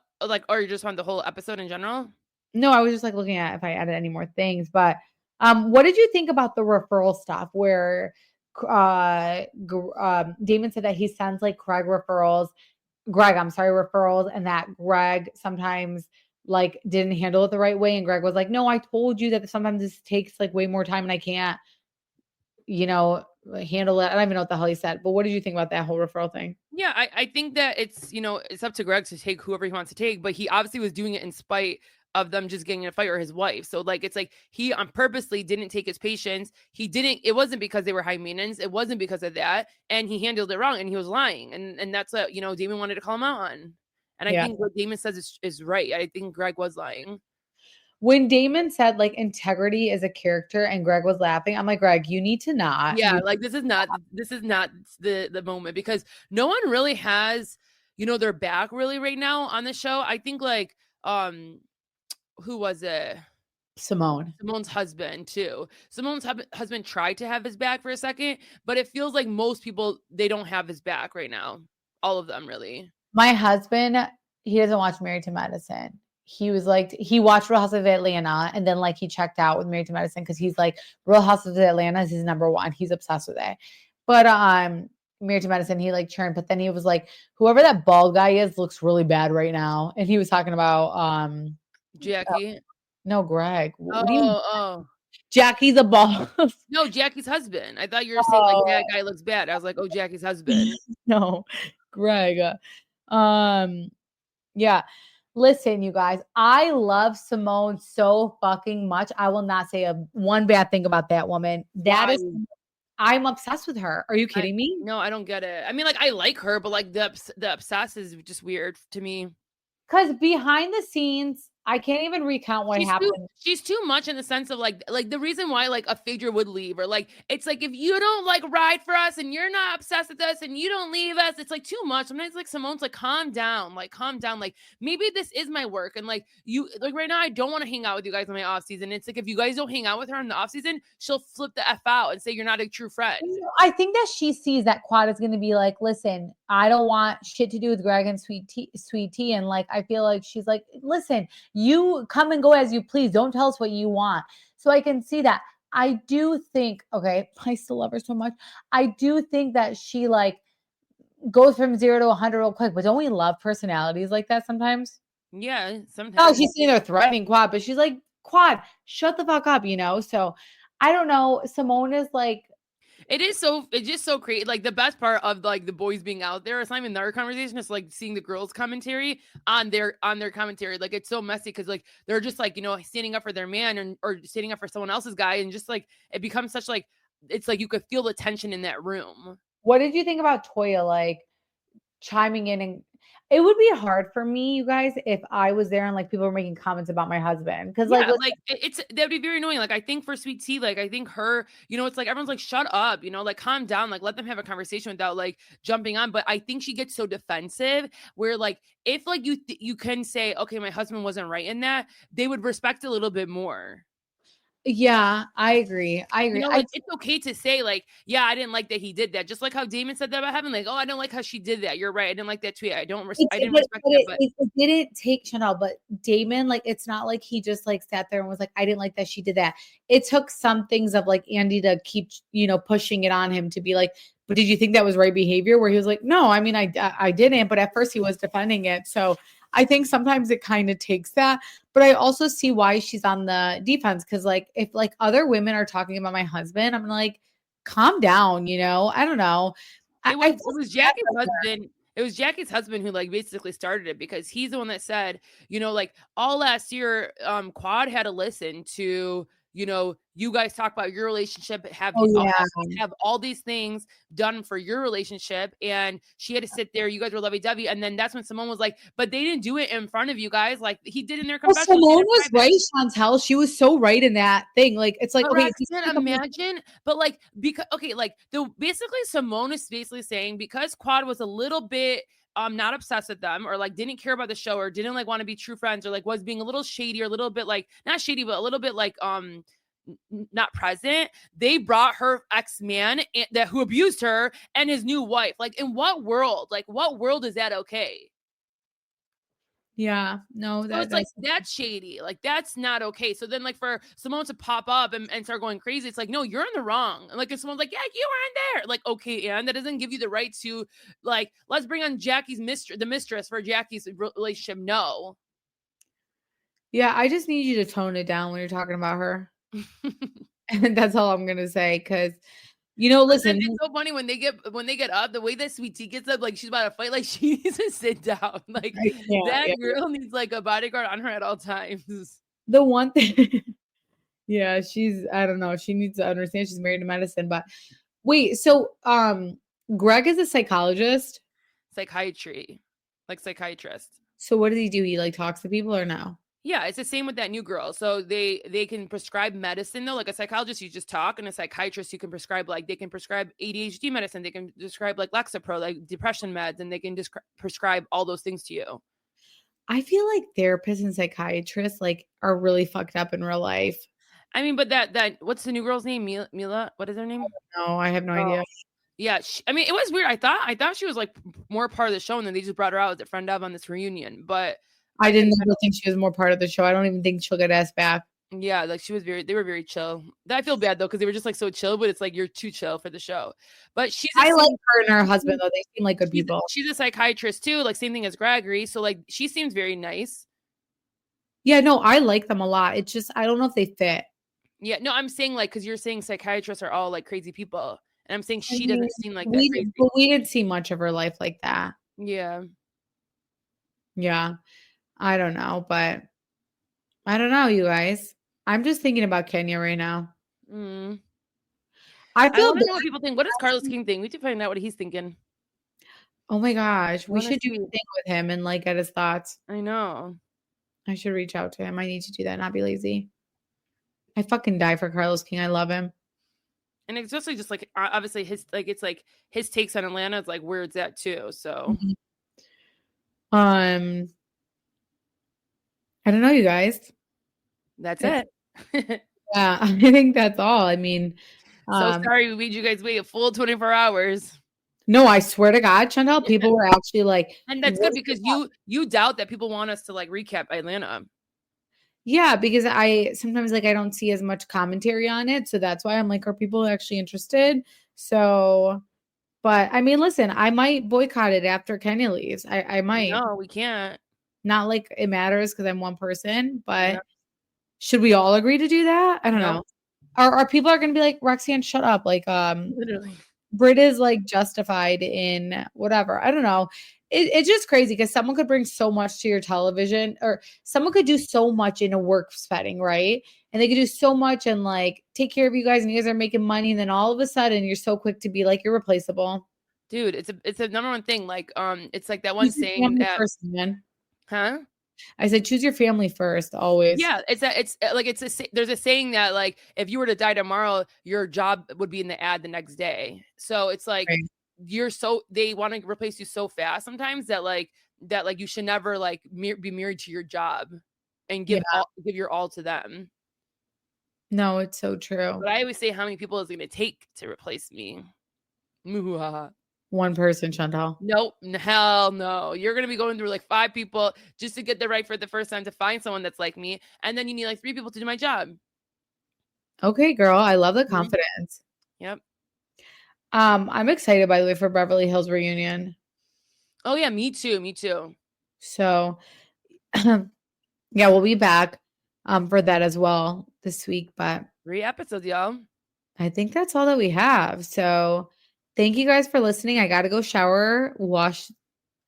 Or you just want the whole episode in general? No, I was just like looking at if I added any more things. But what did you think about the referral stuff where Damon said that he sends like referrals, and that Greg sometimes like didn't handle it the right way, and Greg was like, no, I told you that sometimes this takes like way more time and I can't handle it. I don't even know what the hell he said, but what did you think about that whole referral thing? Yeah, I think that it's up to Greg to take whoever he wants to take, but he obviously was doing it in spite of them just getting in a fight or his wife. So like, it's like he on purposely didn't take his patients. It wasn't because they were high maintenance. It wasn't because of that. And he handled it wrong and he was lying. And that's what, Damon wanted to call him out on. And I think what Damon says is right. I think Greg was lying. When Damon said like integrity is a character and Greg was laughing, I'm like, Greg, you need to not. Yeah, like this is not the moment, because no one really has, their back really right now on the show. I think like who was it? Simone's husband too. Simone's husband tried to have his back for a second, but it feels like most people, they don't have his back right now. All of them, really. My husband, he doesn't watch Married to Medicine. He was like, he watched Real Housewives of Atlanta, and then like he checked out with Married to Medicine because he's like, Real Housewives of Atlanta is his number one. He's obsessed with it. But Married to Medicine, he like churned, but then he was like, whoever that bald guy is looks really bad right now. And he was talking about Jackie. No, Greg. Oh. Jackie's a boss. No, Jackie's husband. I thought you were saying like that guy looks bad. I was like, oh, Jackie's husband. No, Greg. Yeah. Listen, you guys, I love Simone so fucking much. I will not say one bad thing about that woman. I'm obsessed with her. Are you kidding me? No, I don't get it. I mean, like, I like her, but like the obsess is just weird to me. Because behind the scenes, I can't even recount what happened. She's too much in the sense of like the reason why like a figure would leave, or like, it's like, if you don't like ride for us and you're not obsessed with us and you don't leave us, it's like too much. Sometimes like Simone's like, calm down. Like maybe this is my work. And like you, like right now, I don't want to hang out with you guys in my off season. It's like, if you guys don't hang out with her in the off season, she'll flip the F out and say you're not a true friend. I think that she sees that Quad is going to be like, listen, I don't want shit to do with Greg and Sweet Tea. And like, I feel like she's like, listen, you come and go as you please. Don't tell us what you want. So I can see that. I do think, okay, I still love her so much. I do think that she like goes from 0 to 100 real quick, but don't we love personalities like that sometimes? Yeah, sometimes. Oh, she's sitting there threatening Quad, but she's like, Quad, shut the fuck up, So I don't know. Simone is like, it's just so crazy. Like the best part of like the boys being out there, it's not even their conversation, it's like seeing the girls' commentary on their commentary. Like it's so messy because like they're just like, standing up for their man or standing up for someone else's guy, and just like it becomes such like, it's like you could feel the tension in that room. What did you think about Toya like chiming in? And it would be hard for me, you guys, if I was there and like people were making comments about my husband. Cause that would be very annoying. Like I think for Sweet Tea, like I think her, it's like everyone's like, shut up, like calm down, like let them have a conversation without like jumping on. But I think she gets so defensive where like, if like you can say, okay, my husband wasn't right in that, they would respect it a little bit more. Yeah, I agree. It's okay to say like, yeah, I didn't like that he did that. Just like how Damon said that about Heaven, like, oh, I don't like how she did that. You're right. I didn't like that tweet. I didn't respect that. But it didn't take Chanel, but Damon, like, it's not like he just like sat there and was like, I didn't like that she did that. It took some things of like Andy to keep, pushing it on him to be like, but did you think that was right behavior? Where he was like, no, I mean, I didn't, but at first he was defending it. So I think sometimes it kind of takes that, but I also see why she's on the defense. Cause like, if like other women are talking about my husband, I'm like, calm down, I don't know. It was Jackie's husband. It was Jackie's husband who like basically started it, because he's the one that said, like all last year, Quad had to listen to, you guys talk about your relationship, have all these things done for your relationship. And she had to sit there. You guys were lovey-dovey. And then that's when Simone was like, but they didn't do it in front of you guys. Like he did in their confession. Simone was right, Chantel. She was so right in that thing. Like, it's like, okay. I can't imagine, but like, because, okay, like basically Simone is basically saying, because Quad was a little bit not obsessed with them, or like didn't care about the show, or didn't like want to be true friends, or like was being a little shady, or a little bit like not shady, but a little bit like not present. They brought her ex-man that who abused her and his new wife. Like in what world? Like what world is that okay? Yeah, no, it's like that's shady. Like that's not okay. So then like for Simone to pop up and start going crazy, it's like, no, you're in the wrong. And like if someone's like, yeah, you were in there, like, okay, and that doesn't give you the right to like, let's bring on Jackie's the mistress for Jackie's relationship. No. Yeah, I just need you to tone it down when you're talking about her. And that's all I'm gonna say, because listen, it's so funny when they get up, the way that Sweet Tea gets up, like she's about to fight, like she needs to sit down. Like that girl needs like a bodyguard on her at all times. The one thing, yeah, I don't know, she needs to understand she's married to medicine. But wait, so Greg is a psychologist, psychiatrist. So what does he do? He like talks to people or no? Yeah, it's the same with that new girl. So they can prescribe medicine though. Like a psychologist, you just talk, and a psychiatrist, you can prescribe like they can prescribe ADHD medicine. They can prescribe like Lexapro, like depression meds, and they can just prescribe all those things to you. I feel like therapists and psychiatrists like are really fucked up in real life. I mean, but that what's the new girl's name? Mila? What is her name? No, I have no Oh, idea. yeah. I mean, it was weird. I thought she was like more part of the show, and then they just brought her out as a friend of on this reunion. But I didn't ever think she was more part of the show. I don't even think she'll get asked back. yeah, like they were very chill. I feel bad though because they were just like so chill, but it's like you're too chill for the show. But I like her and her husband though; they seem like good people. She's a psychiatrist too, like same thing as Gregory. So like she seems very nice. Yeah, no, I like them a lot. It's just I don't know if they fit. Yeah, no, I'm saying like because you're saying psychiatrists are all like crazy people, and I'm saying she doesn't seem like that crazy. But we didn't see much of her life like that. Yeah. Yeah. I don't know, but I don't know, you guys. I'm just thinking about Kenya right now. I feel I want to know what people think. What does Carlos King think? We need to find out what he's thinking. Oh my gosh, we should do a thing with him and like get his thoughts. I know. I should reach out to him. I need to do that, not be lazy. I fucking die for Carlos King. I love him. And especially just like obviously his like it's like his takes on Atlanta is like where it's at too. So I don't know, you guys. That's it. Yeah, I think that's all. I mean, so sorry we made you guys wait a full 24 hours. No, I swear to God, Chantal, people were actually like, and that's good because you doubt that people want us to like recap Atlanta. Yeah, because I sometimes like I don't see as much commentary on it. So that's why I'm like, are people actually interested? So, but I mean, listen, I might boycott it after Kenya leaves. I might. No, we can't. Not like it matters because I'm one person, but should we all agree to do that? I don't know. Are people are gonna be like, Roxanne, shut up. Like, literally. Brit is like justified in whatever. I don't know. It's just crazy because someone could bring so much to your television or someone could do so much in a work setting, right? And they could do so much and like take care of you guys and you guys are making money. And then all of a sudden you're so quick to be like irreplaceable. Dude, it's a number one thing. Like, it's like that one saying that first, man. Huh? I said, choose your family first, always. Yeah, there's a saying that like if you were to die tomorrow, your job would be in the ad the next day. So it's like they want to replace you so fast sometimes that you should never like be married to your job and give your all to them. No, it's so true. But I always say how many people is it going to take to replace me. One person, Chantal. Nope. Hell no. You're going to be going through like 5 people just to get the right for the first time to find someone that's like me. And then you need like 3 people to do my job. Okay, girl. I love the confidence. Yep. I'm excited, by the way, for Beverly Hills reunion. Oh yeah, me too. So yeah, we'll be back for that as well this week. But 3 episodes, y'all. I think that's all that we have. So thank you guys for listening. I gotta go shower, wash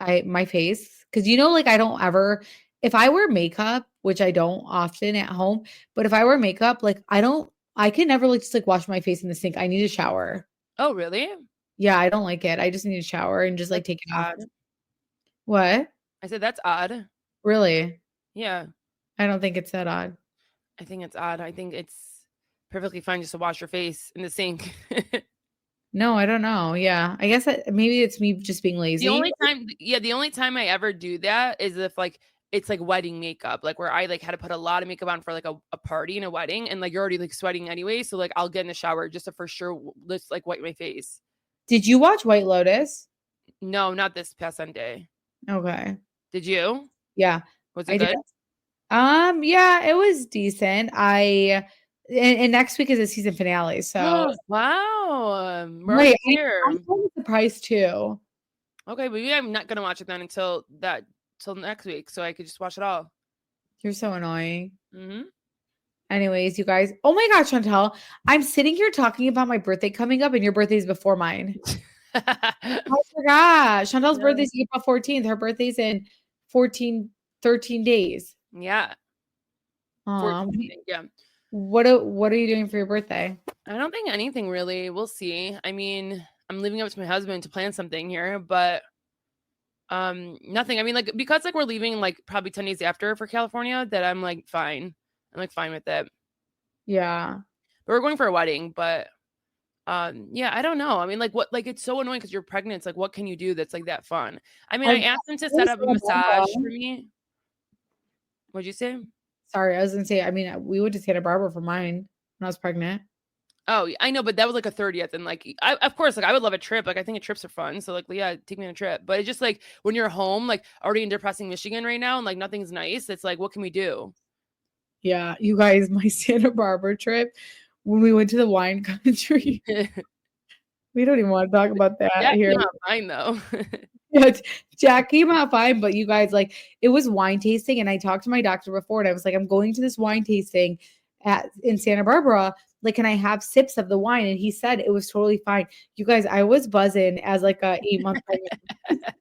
my face. Cause like I don't ever if I wear makeup, which I don't often at home, but if I wear makeup, like I can never like just like wash my face in the sink. I need a shower. Oh, really? Yeah, I don't like it. I just need a shower and just like take it off. What? I said that's odd. Really? Yeah. I don't think it's that odd. I think it's odd. I think it's perfectly fine just to wash your face in the sink. No, I don't know. Yeah. I guess maybe it's me just being lazy. The only time I ever do that is if like it's like wedding makeup, like where I like had to put a lot of makeup on for like a party and a wedding, and like you're already like sweating anyway. So like I'll get in the shower just to for sure just like wipe my face. Did you watch White Lotus? No, not this past Sunday. Okay. Did you? Yeah. Was it good? Yeah, it was decent. And next week is the season finale. So wow. Wait, I'm surprised too. Okay, but I'm not gonna watch it then until next week, so I could just watch it all. You're so annoying. Mm-hmm. Anyways, you guys. Oh my gosh, Chantal. I'm sitting here talking about my birthday coming up, and your birthday's before mine. I forgot. Chantal's birthday's April 14th. Her birthday's in 13 days. Yeah. 14, yeah. What are you doing for your birthday? I don't think anything really. We'll see. I mean, I'm leaving up to my husband to plan something here, but Nothing. I mean, like, because like we're leaving like probably 10 days after for California, that I'm like fine. I'm like fine with it. Yeah. But we're going for a wedding, but yeah, I don't know. I mean, like, what, like, it's so annoying because you're pregnant. It's like, what can you do that's like that fun? I mean, I asked him to set up a massage for me. What'd you say? Sorry, I was gonna say, I mean, we went to Santa Barbara for mine when I was pregnant. Oh, I know, but that was like a 30th, and like, of course, like I would love a trip. Like, I think trips are fun, so like, yeah, take me on a trip. But it's just like when you're home, like already in depressing Michigan right now, and like nothing's nice. It's like, what can we do? Yeah, you guys, my Santa Barbara trip when we went to the wine country. We don't even want to talk about that here. Not fine though. Yeah, Jack came out fine, but you guys, like, it was wine tasting, and I talked to my doctor before, and I was like, I'm going to this wine tasting in Santa Barbara. Like, can I have sips of the wine? And he said it was totally fine. You guys, I was buzzing as like a 8-month pregnant.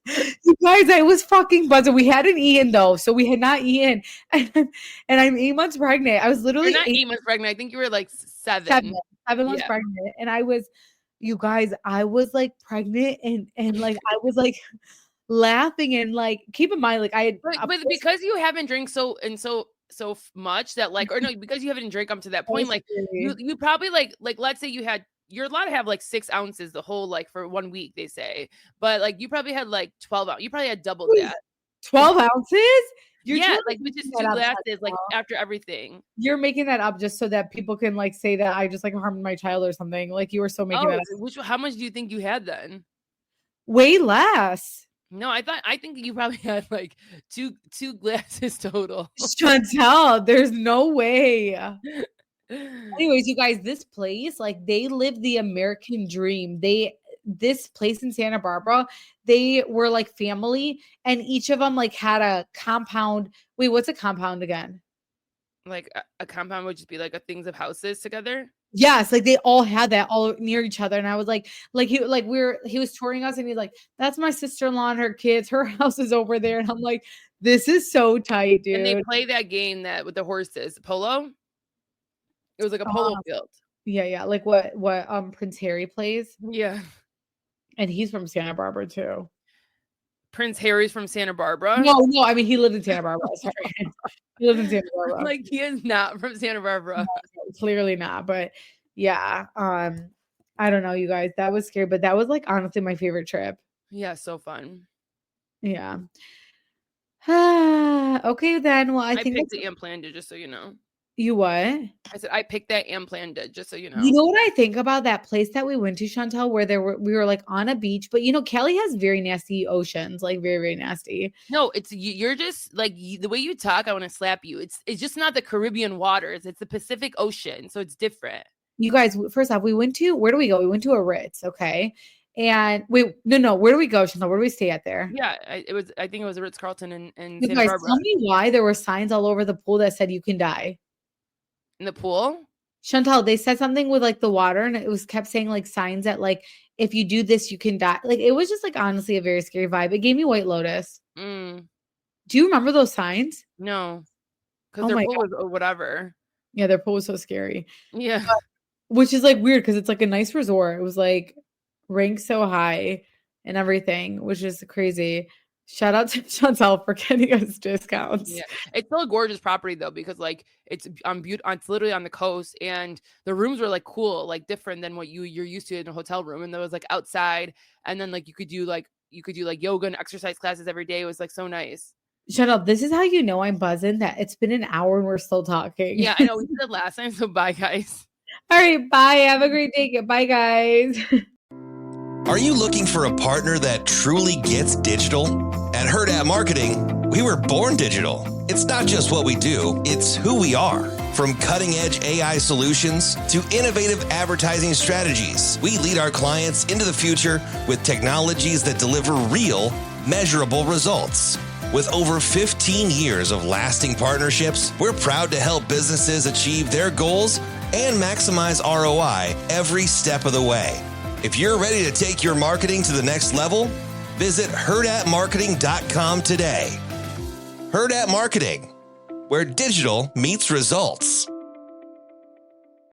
You guys, I was fucking buzzing. We hadn't eaten though, so we had not eaten, and I'm 8 months pregnant. I was literally You're not 8 months pregnant. I think you were like 7 months pregnant, and I was, you guys, I was like pregnant, and like I was like laughing, and like, keep in mind, like I had, but because you haven't drank so much that like, or no, because you haven't drank up to that point, like you probably like let's say you're allowed to have like 6 ounces the whole, like, for 1 week, they say, but like you probably had like 12 ounces. You probably had double that. 12 ounces? Yeah, like with just 2 glasses, like after everything. You're making that up just so that people can like say that I just like harmed my child or something. Like, you were so making that up. How much do you think you had then? Way less. No, I think you probably had like two glasses total. Chantel, there's no way. Anyways, you guys, this place, like, they live the American dream. This place in Santa Barbara, they were like family, and each of them like had a compound. Wait, what's a compound again? Like a compound would just be like a things of houses together. Yes, like they all had that all near each other, and I was like he was touring us, and he's like, "That's my sister-in-law and her kids. Her house is over there," and I'm like, "This is so tight, dude." And they play that game that with the horses, polo. It was like a polo field. Yeah, like what Prince Harry plays. Yeah, and he's from Santa Barbara too. Prince Harry's from Santa Barbara? No, I mean, he lived in Santa Barbara. Sorry. He lived in Santa Barbara. Like, he is not from Santa Barbara. No, clearly not. But yeah, I don't know, you guys. That was scary, but that was like honestly my favorite trip. Yeah, so fun. Yeah. Okay, then. Well, I think picked it and planned it, just so you know. You what? I said I picked that and planned it, just so you know. You know what I think about that place that we went to, Chantel, where we were like on a beach, but you know, Cali has very nasty oceans, like very, very nasty. No, it's you're just like the way you talk, I want to slap you. It's just not the Caribbean waters, it's the Pacific Ocean, so it's different. You guys, first off, where do we go? We went to a Ritz, okay? And wait, no, where do we go, Chantel? Where do we stay at there? Yeah, I think it was a Ritz-Carlton in you Santa guys, Barbara. Tell me why there were signs all over the pool that said you can die. In the pool? Chantel, they said something with like the water, and it was kept saying like signs that like if you do this, you can die. Like, it was just like honestly a very scary vibe. It gave me White Lotus. Do you remember those signs? No, because their pool was whatever. Yeah, their pool was so scary. Yeah, which is like weird because it's like a nice resort. It was like ranked so high and everything, which is crazy. Shout out to Chantel for getting us discounts. Yeah, it's still a gorgeous property though, because like it's it's literally on the coast, and the rooms were like cool, like different than what you're used to in a hotel room. And there was like outside, and then like you could do like yoga and exercise classes every day. It was like so nice. Chantel, this is how you know I'm buzzing, that it's been an hour and we're still talking. Yeah, I know, we did it last time. So bye, guys. All right, bye. Have a great day. Bye, guys. Are you looking for a partner that truly gets digital? At RHOA Marketing, we were born digital. It's not just what we do, it's who we are. From cutting-edge AI solutions to innovative advertising strategies, we lead our clients into the future with technologies that deliver real, measurable results. With over 15 years of lasting partnerships, we're proud to help businesses achieve their goals and maximize ROI every step of the way. If you're ready to take your marketing to the next level, visit RHOAmarketing.com today. RHOA Marketing, where digital meets results.